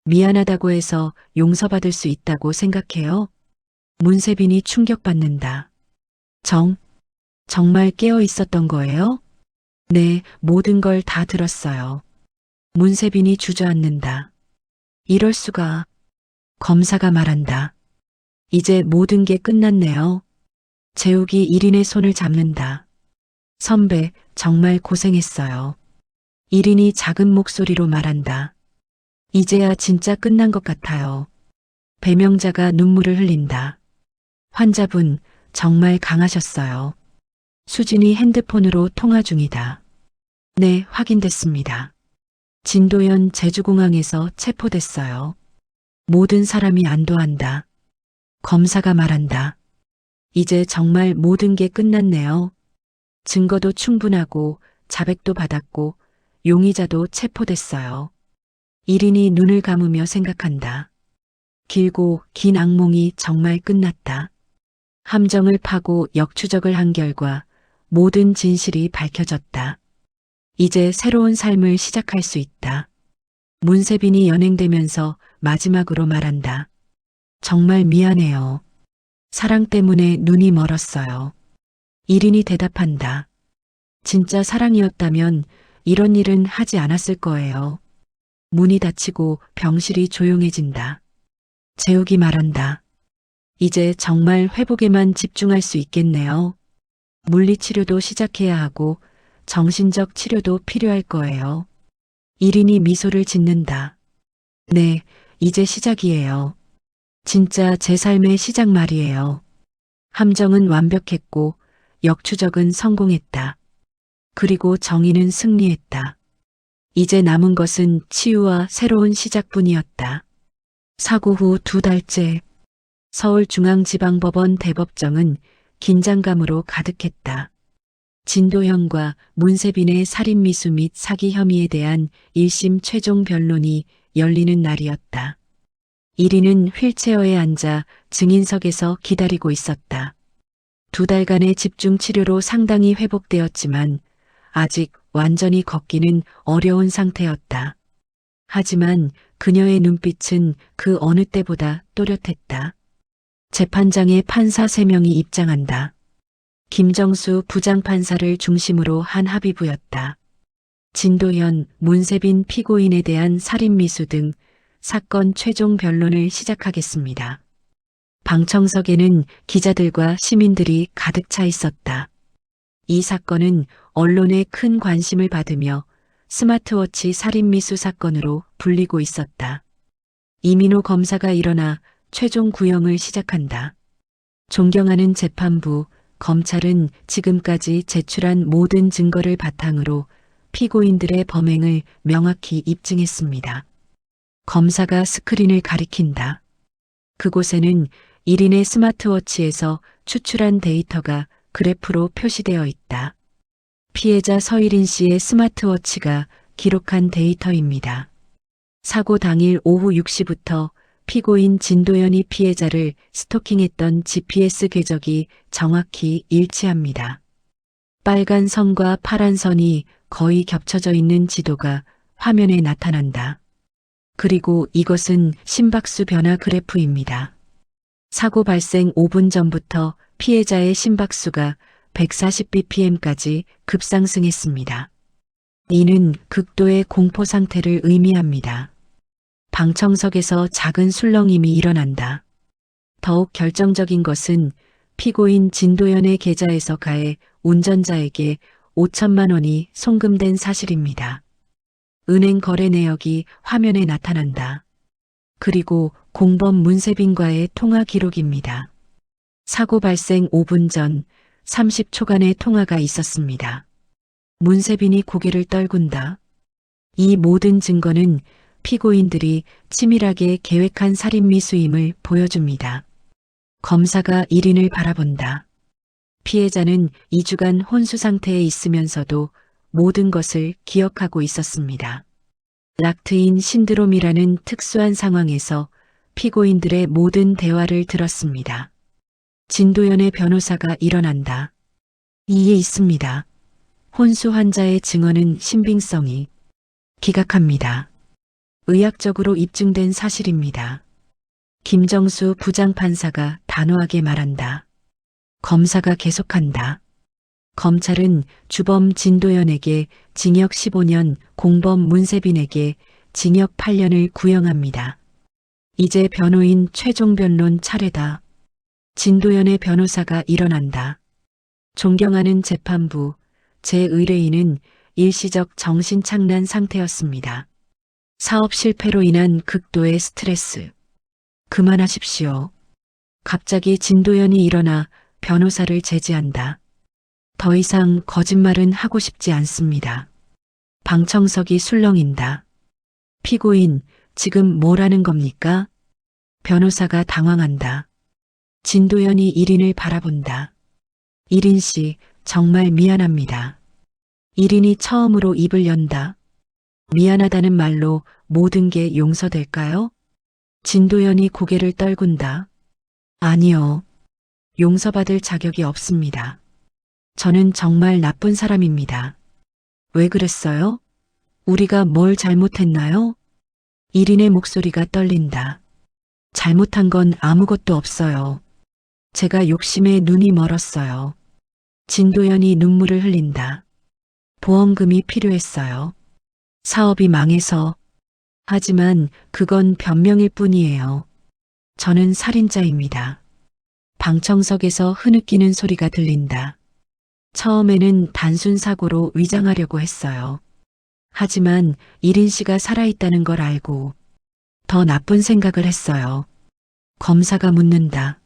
B: 미안하다고 해서 용서받을 수 있다고 생각해요? 문세빈이 충격받는다. 정말 깨어 있었던 거예요? 네, 모든 걸 다 들었어요. 문세빈이 주저앉는다. 이럴 수가. 검사가 말한다. 이제 모든 게 끝났네요. 재욱이 1인의 손을 잡는다. 선배, 정말 고생했어요. 1인이 작은 목소리로 말한다. 이제야 진짜 끝난 것 같아요. 배명자가 눈물을 흘린다. 환자분, 정말 강하셨어요. 수진이 핸드폰으로 통화 중이다. 네, 확인됐습니다. 진도연 제주공항에서 체포됐어요. 모든 사람이 안도한다. 검사가 말한다. 이제 정말 모든 게 끝났네요. 증거도 충분하고 자백도 받았고 용의자도 체포됐어요. 1인이 눈을 감으며 생각한다. 길고 긴 악몽이 정말 끝났다. 함정을 파고 역추적을 한 결과 모든 진실이 밝혀졌다. 이제 새로운 삶을 시작할 수 있다. 문세빈이 연행되면서 마지막으로 말한다. 정말 미안해요. 사랑 때문에 눈이 멀었어요. 1인이 대답한다. 진짜 사랑이었다면 이런 일은 하지 않았을 거예요. 문이 닫히고 병실이 조용해진다. 재욱이 말한다. 이제 정말 회복에만 집중할 수 있겠네요. 물리치료도 시작해야 하고 정신적 치료도 필요할 거예요. 1인이 미소를 짓는다. 네, 이제 시작이에요. 진짜 제 삶의 시작 말이에요. 함정은 완벽했고 역추적은 성공했다. 그리고 정의는 승리했다. 이제 남은 것은 치유와 새로운 시작뿐이었다. 사고 후 2달째 서울중앙지방법원 대법정은 긴장감으로 가득했다. 진도현과 문세빈의 살인미수 및 사기 혐의에 대한 1심 최종 변론이 열리는 날이었다. 1인은 휠체어에 앉아 증인석에서 기다리고 있었다. 2달간의 집중 치료로 상당히 회복되었지만 아직 완전히 걷기는 어려운 상태였다. 하지만 그녀의 눈빛은 그 어느 때보다 또렷했다. 재판장의 판사 3명이 입장한다. 김정수 부장판사를 중심으로 한 합의부였다. 진도현, 문세빈 피고인에 대한 살인미수 등 사건 최종 변론을 시작하겠습니다. 방청석에는 기자들과 시민들이 가득 차 있었다. 이 사건은 언론의 큰 관심을 받으며 스마트워치 살인미수 사건으로 불리고 있었다. 이민호 검사가 일어나 최종 구형을 시작한다. 존경하는 재판부, 검찰은 지금까지 제출한 모든 증거를 바탕으로 피고인들의 범행을 명확히 입증했습니다. 검사가 스크린을 가리킨다. 그곳에는 1인의 스마트워치에서 추출한 데이터가 그래프로 표시되어 있다. 피해자 서일인 씨의 스마트워치가 기록한 데이터입니다. 사고 당일 오후 6시부터 피고인 진도현이 피해자를 스토킹했던 GPS 궤적이 정확히 일치합니다. 빨간 선과 파란 선이 거의 겹쳐져 있는 지도가 화면에 나타난다. 그리고 이것은 심박수 변화 그래프입니다. 사고 발생 5분 전부터 피해자의 심박수가 140bpm까지 급상승했습니다. 이는 극도의 공포 상태를 의미합니다. 방청석에서 작은 술렁임이 일어난다. 더욱 결정적인 것은 피고인 진도현의 계좌에서 가해 운전자에게 5천만 원이 송금된 사실입니다. 은행 거래 내역이 화면에 나타난다. 그리고 공범 문세빈과의 통화 기록입니다. 사고 발생 5분 전 30초간의 통화가 있었습니다. 문세빈이 고개를 떨군다. 이 모든 증거는 피고인들이 치밀하게 계획한 살인미수임을 보여줍니다. 검사가 1인을 바라본다. 피해자는 2주간 혼수 상태에 있으면서도 모든 것을 기억하고 있었습니다. 락트인 신드롬이라는 특수한 상황에서 피고인들의 모든 대화를 들었습니다. 진도현의 변호사가 일어난다. 이에 있습니다. 혼수 환자의 증언은 신빙성이 기각합니다. 의학적으로 입증된 사실입니다. 김정수 부장판사가 단호하게 말한다. 검사가 계속한다. 검찰은 주범 진도현에게 징역 15년, 공범 문세빈에게 징역 8년을 구형합니다. 이제 변호인 최종 변론 차례다. 진도현의 변호사가 일어난다. 존경하는 재판부, 제 의뢰인은 일시적 정신착란 상태였습니다. 사업 실패로 인한 극도의 스트레스. 그만하십시오. 갑자기 진도현이 일어나 변호사를 제지한다. 더 이상 거짓말은 하고 싶지 않습니다. 방청석이 술렁인다. 피고인, 지금 뭐라는 겁니까? 변호사가 당황한다. 진도현이 1인을 바라본다. 1인 씨, 정말 미안합니다. 1인이 처음으로 입을 연다. 미안하다는 말로 모든 게 용서될까요? 진도현이 고개를 떨군다. 아니요. 용서받을 자격이 없습니다. 저는 정말 나쁜 사람입니다. 왜 그랬어요? 우리가 뭘 잘못했나요? 1인의 목소리가 떨린다. 잘못한 건 아무것도 없어요. 제가 욕심에 눈이 멀었어요. 진도현이 눈물을 흘린다. 보험금이 필요했어요. 사업이 망해서. 하지만 그건 변명일 뿐이에요. 저는 살인자입니다. 방청석에서 흐느끼는 소리가 들린다. 처음에는 단순 사고로 위장하려고 했어요. 하지만 1인 씨가 살아있다는 걸 알고 더 나쁜 생각을 했어요. 검사가 묻는다.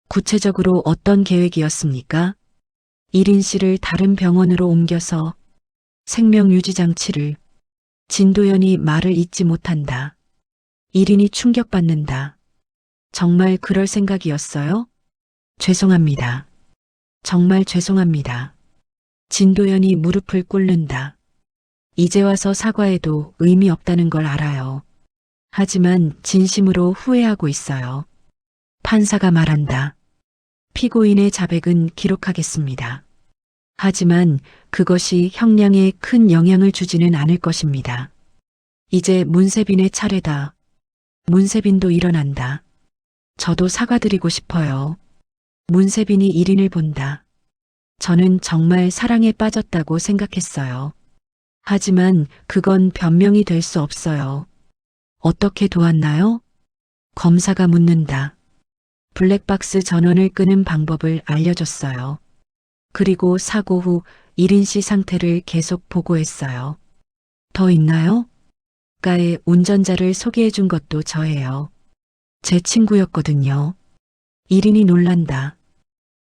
B: 구체적으로 어떤 계획이었습니까? 1인 씨를 다른 병원으로 옮겨서 생명유지장치를. 진도현이 말을 잇지 못한다. 1인이 충격받는다. 정말 그럴 생각이었어요? 죄송합니다. 정말 죄송합니다. 진도연이 무릎을 꿇는다. 이제 와서 사과해도 의미 없다는 걸 알아요. 하지만 진심으로 후회하고 있어요. 판사가 말한다. 피고인의 자백은 기록하겠습니다. 하지만 그것이 형량에 큰 영향을 주지는 않을 것입니다. 이제 문세빈의 차례다. 문세빈도 일어난다. 저도 사과드리고 싶어요. 문세빈이 1인을 본다. 저는 정말 사랑에 빠졌다고 생각했어요. 하지만 그건 변명이 될 수 없어요. 어떻게 도왔나요? 검사가 묻는다. 블랙박스 전원을 끄는 방법을 알려줬어요. 그리고 사고 후 1인 씨 상태를 계속 보고했어요. 더 있나요? 가의 운전자를 소개해 준 것도 저예요. 제 친구였거든요. 1인이 놀란다.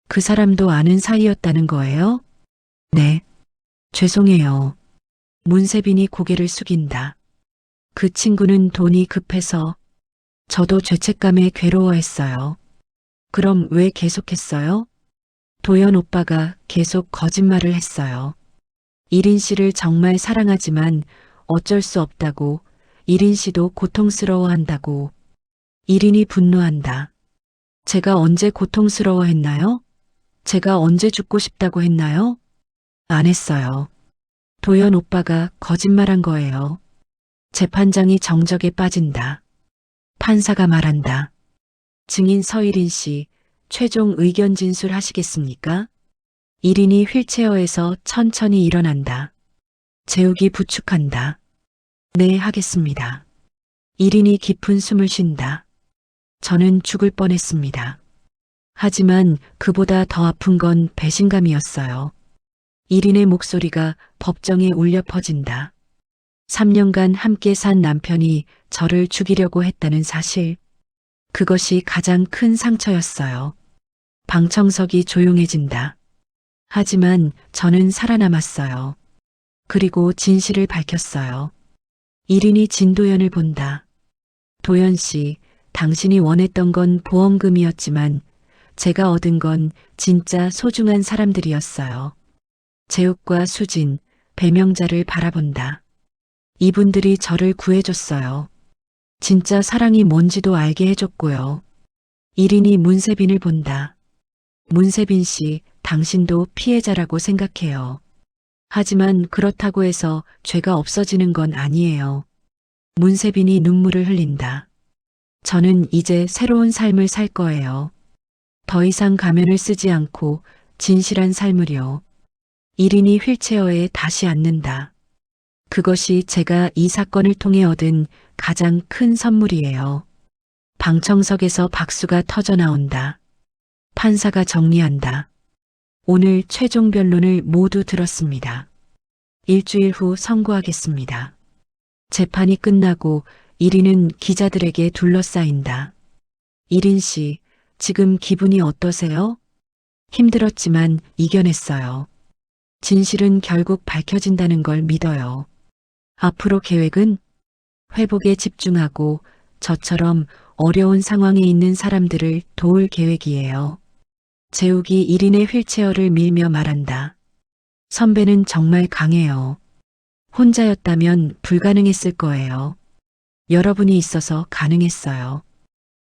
B: 그 사람도 아는 사이였다는 거예요? 네. 죄송해요. 문세빈이 고개를 숙인다. 그 친구는 돈이 급해서 저도 죄책감에 괴로워했어요. 그럼 왜 계속했어요? 도연 오빠가 계속 거짓말을 했어요. 1인 씨를 정말 사랑하지만 어쩔 수 없다고, 1인 씨도 고통스러워한다고. 1인이 분노한다. 제가 언제 고통스러워했나요? 제가 언제 죽고 싶다고 했나요? 안 했어요. 도연 오빠가 거짓말한 거예요. 재판장이 정적에 빠진다. 판사가 말한다. 증인 서일인 씨, 최종 의견 진술하시겠습니까? 1인이 휠체어에서 천천히 일어난다. 재욱이 부축한다. 네, 하겠습니다. 1인이 깊은 숨을 쉰다. 저는 죽을 뻔했습니다. 하지만 그보다 더 아픈 건 배신감이었어요. 1인의 목소리가 법정에 울려 퍼진다. 3년간 함께 산 남편이 저를 죽이려고 했다는 사실. 그것이 가장 큰 상처였어요. 방청석이 조용해진다. 하지만 저는 살아남았어요. 그리고 진실을 밝혔어요. 1인이 진도연을 본다. 도연 씨, 당신이 원했던 건 보험금이었지만 제가 얻은 건 진짜 소중한 사람들이었어요. 재욱과 수진, 배명자를 바라본다. 이분들이 저를 구해줬어요. 진짜 사랑이 뭔지도 알게 해줬고요. 1인이 문세빈을 본다. 문세빈 씨, 당신도 피해자라고 생각해요. 하지만 그렇다고 해서 죄가 없어지는 건 아니에요. 문세빈이 눈물을 흘린다. 저는 이제 새로운 삶을 살 거예요. 더 이상 가면을 쓰지 않고 진실한 삶을요. 1인이 휠체어에 다시 앉는다. 그것이 제가 이 사건을 통해 얻은 가장 큰 선물이에요. 방청석에서 박수가 터져 나온다. 판사가 정리한다. 오늘 최종 변론을 모두 들었습니다. 일주일 후 선고하겠습니다. 재판이 끝나고 1인은 기자들에게 둘러싸인다. 1인 씨, 지금 기분이 어떠세요? 힘들었지만 이겨냈어요. 진실은 결국 밝혀진다는 걸 믿어요. 앞으로 계획은 회복에 집중하고 저처럼 어려운 상황에 있는 사람들을 도울 계획이에요. 재욱이 1인의 휠체어를 밀며 말한다. 선배는 정말 강해요. 혼자였다면 불가능했을 거예요. 여러분이 있어서 가능했어요.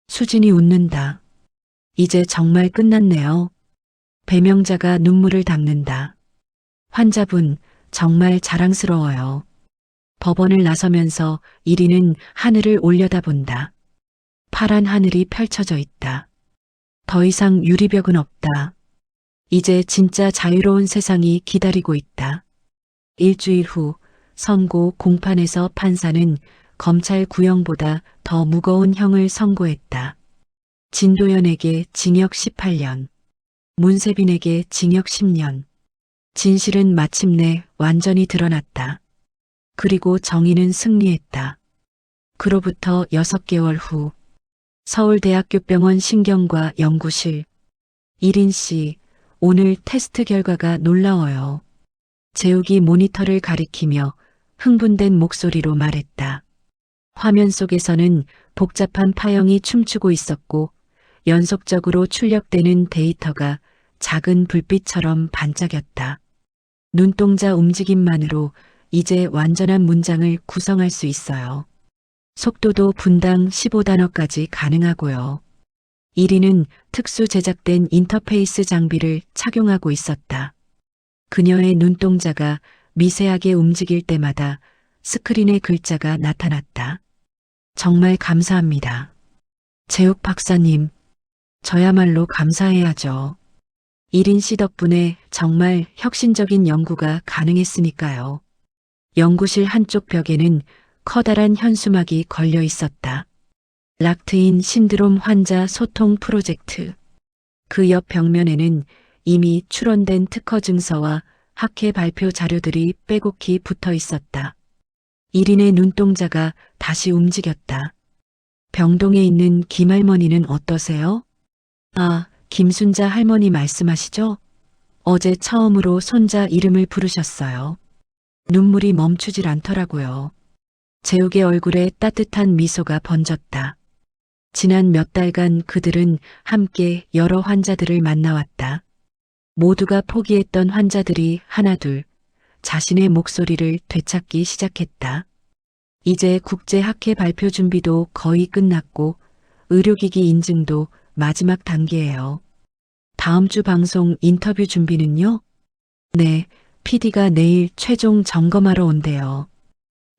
B: 수진이 웃는다. 이제 정말 끝났네요. 배명자가 눈물을 닦는다. 환자분, 정말 자랑스러워요. 법원을 나서면서 1인은 하늘을 올려다본다. 파란 하늘이 펼쳐져 있다. 더 이상 유리벽은 없다. 이제 진짜 자유로운 세상이 기다리고 있다. 일주일 후 선고 공판에서 판사는 검찰 구형보다 더 무거운 형을 선고했다. 진도연에게 징역 18년, 문세빈에게 징역 10년. 진실은 마침내 완전히 드러났다. 그리고 정의는 승리했다. 그로부터 6개월 후 서울대학교 병원 신경과 연구실. 1인 씨, 오늘 테스트 결과가 놀라워요. 재욱이 모니터를 가리키며 흥분된 목소리로 말했다. 화면 속에서는 복잡한 파형이 춤추고 있었고 연속적으로 출력되는 데이터가 작은 불빛처럼 반짝였다. 눈동자 움직임만으로 이제 완전한 문장을 구성할 수 있어요. 속도도 분당 15단어까지 가능하고요. 1위는 특수 제작된 인터페이스 장비를 착용하고 있었다. 그녀의 눈동자가 미세하게 움직일 때마다 스크린에 글자가 나타났다. 정말 감사합니다. 재욱 박사님, 저야말로 감사해야죠. 1인 씨 덕분에 정말 혁신적인 연구가 가능했으니까요. 연구실 한쪽 벽에는 커다란 현수막이 걸려 있었다. 락트인 신드롬 환자 소통 프로젝트. 그 옆 벽면에는 이미 출원된 특허 증서와 학회 발표 자료들이 빼곡히 붙어 있었다. 1인의 눈동자가 다시 움직였다. 병동에 있는 김할머니는 어떠세요? 아, 김순자 할머니 말씀하시죠? 어제 처음으로 손자 이름을 부르셨어요. 눈물이 멈추질 않더라고요. 재욱의 얼굴에 따뜻한 미소가 번졌다. 지난 몇 달간 그들은 함께 여러 환자들을 만나왔다. 모두가 포기했던 환자들이 하나둘 자신의 목소리를 되찾기 시작했다. 이제 국제학회 발표 준비도 거의 끝났고 의료기기 인증도 마지막 단계예요. 다음 주 방송 인터뷰 준비는요? 네, PD가 내일 최종 점검하러 온대요.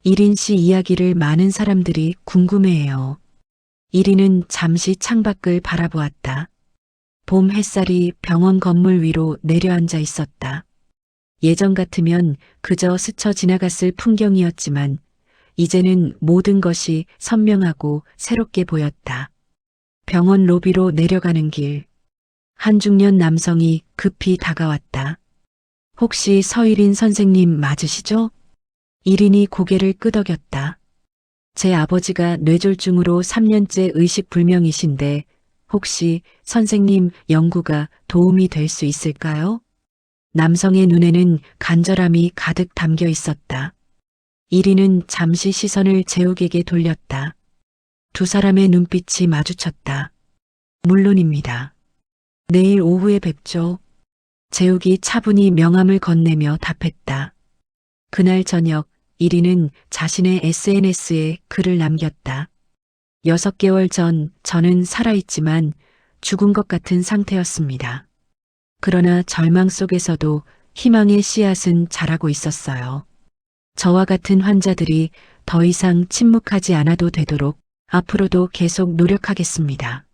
B: 1인 씨 이야기를 많은 사람들이 궁금해해요. 1인은 잠시 창밖을 바라보았다. 봄 햇살이 병원 건물 위로 내려앉아 있었다. 예전 같으면 그저 스쳐 지나갔을 풍경이었지만 이제는 모든 것이 선명하고 새롭게 보였다. 병원 로비로 내려가는 길. 한 중년 남성이 급히 다가왔다. 혹시 서일인 선생님 맞으시죠? 1인이 고개를 끄덕였다. 제 아버지가 뇌졸중으로 3년째 의식불명이신데 혹시 선생님 연구가 도움이 될 수 있을까요? 남성의 눈에는 간절함이 가득 담겨 있었다. 1인은 잠시 시선을 재욱에게 돌렸다. 두 사람의 눈빛이 마주쳤다. 물론입니다. 내일 오후에 뵙죠. 재욱이 차분히 명함을 건네며 답했다. 그날 저녁 1인은 자신의 SNS에 글을 남겼다. 6개월 전 저는 살아있지만 죽은 것 같은 상태였습니다. 그러나 절망 속에서도 희망의 씨앗은 자라고 있었어요. 저와 같은 환자들이 더 이상 침묵하지 않아도 되도록 앞으로도 계속 노력하겠습니다.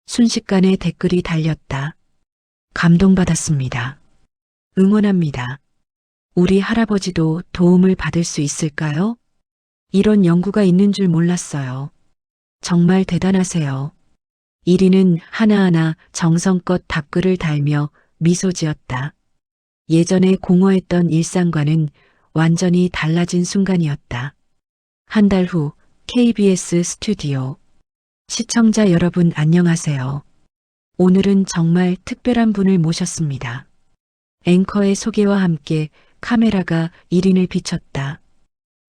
B: 순식간에 댓글이 달렸다. 감동받았습니다. 응원합니다. 우리 할아버지도 도움을 받을 수 있을까요? 이런 연구가 있는 줄 몰랐어요. 정말 대단하세요. 1위는 하나하나 정성껏 답글을 달며 미소 지었다. 예전에 공허했던 일상과는 완전히 달라진 순간이었다. 한 달 후 KBS 스튜디오. 시청자 여러분 안녕하세요. 오늘은 정말 특별한 분을 모셨습니다. 앵커의 소개와 함께 카메라가 1인을 비췄다.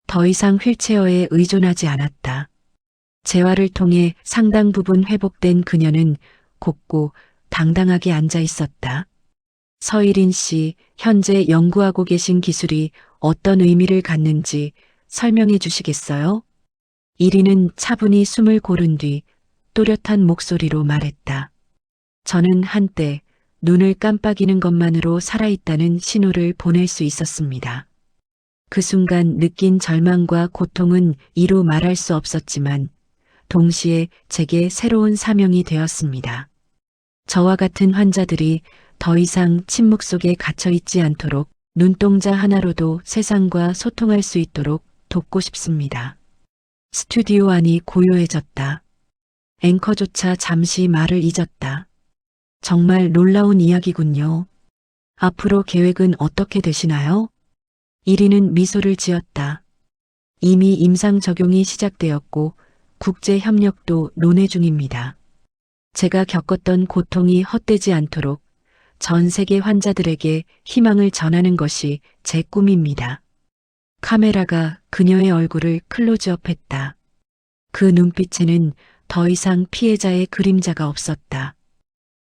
B: 더 이상 휠체어에 의존하지 않았다. 재활을 통해 상당 부분 회복된 그녀는 곱고 당당하게 앉아 있었다. 서일인 씨, 현재 연구하고 계신 기술이 어떤 의미를 갖는지 설명해 주시겠어요? 1인은 차분히 숨을 고른 뒤 또렷한 목소리로 말했다. 저는 한때 눈을 깜빡이는 것만으로 살아있다는 신호를 보낼 수 있었습니다. 그 순간 느낀 절망과 고통은 이루 말할 수 없었지만 동시에 제게 새로운 사명이 되었습니다. 저와 같은 환자들이 더 이상 침묵 속에 갇혀 있지 않도록 눈동자 하나로도 세상과 소통할 수 있도록 돕고 싶습니다. 스튜디오 안이 고요해졌다. 앵커조차 잠시 말을 잊었다. 정말 놀라운 이야기군요. 앞으로 계획은 어떻게 되시나요? 1위는 미소를 지었다. 이미 임상 적용이 시작되었고 국제 협력도 논의 중입니다. 제가 겪었던 고통이 헛되지 않도록 전 세계 환자들에게 희망을 전하는 것이 제 꿈입니다. 카메라가 그녀의 얼굴을 클로즈업했다. 그 눈빛에는 더 이상 피해자의 그림자가 없었다.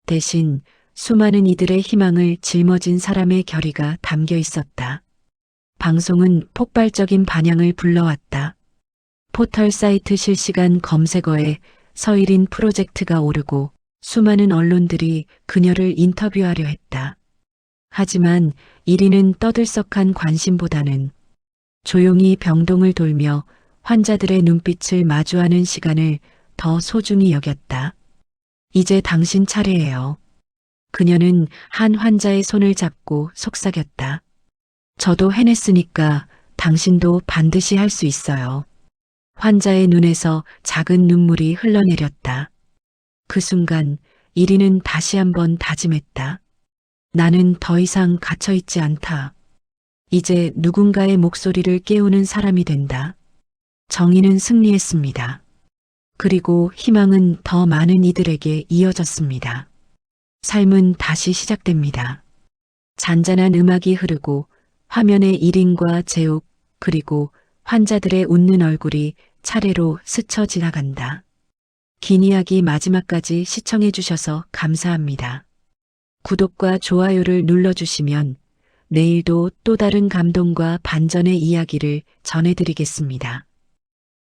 B: 대신 수많은 이들의 희망을 짊어진 사람의 결의가 담겨 있었다. 방송은 폭발적인 반향을 불러왔다. 포털 사이트 실시간 검색어에 서일인 프로젝트가 오르고 수많은 언론들이 그녀를 인터뷰하려 했다. 하지만 1위는 떠들썩한 관심보다는 조용히 병동을 돌며 환자들의 눈빛을 마주하는 시간을 더 소중히 여겼다. 이제 당신 차례예요. 그녀는 한 환자의 손을 잡고 속삭였다. 저도 해냈으니까 당신도 반드시 할 수 있어요. 환자의 눈에서 작은 눈물이 흘러내렸다. 그 순간 1위는 다시 한번 다짐했다. 나는 더 이상 갇혀있지 않다. 이제 누군가의 목소리를 깨우는 사람이 된다. 정의는 승리했습니다. 그리고 희망은 더 많은 이들에게 이어졌습니다. 삶은 다시 시작됩니다. 잔잔한 음악이 흐르고 화면에 1인과 제옥 그리고 환자들의 웃는 얼굴이 차례로 스쳐 지나간다. 긴 이야기 마지막까지 시청해 주셔서 감사합니다. 구독과 좋아요를 눌러주시면 내일도 또 다른 감동과 반전의 이야기를 전해드리겠습니다.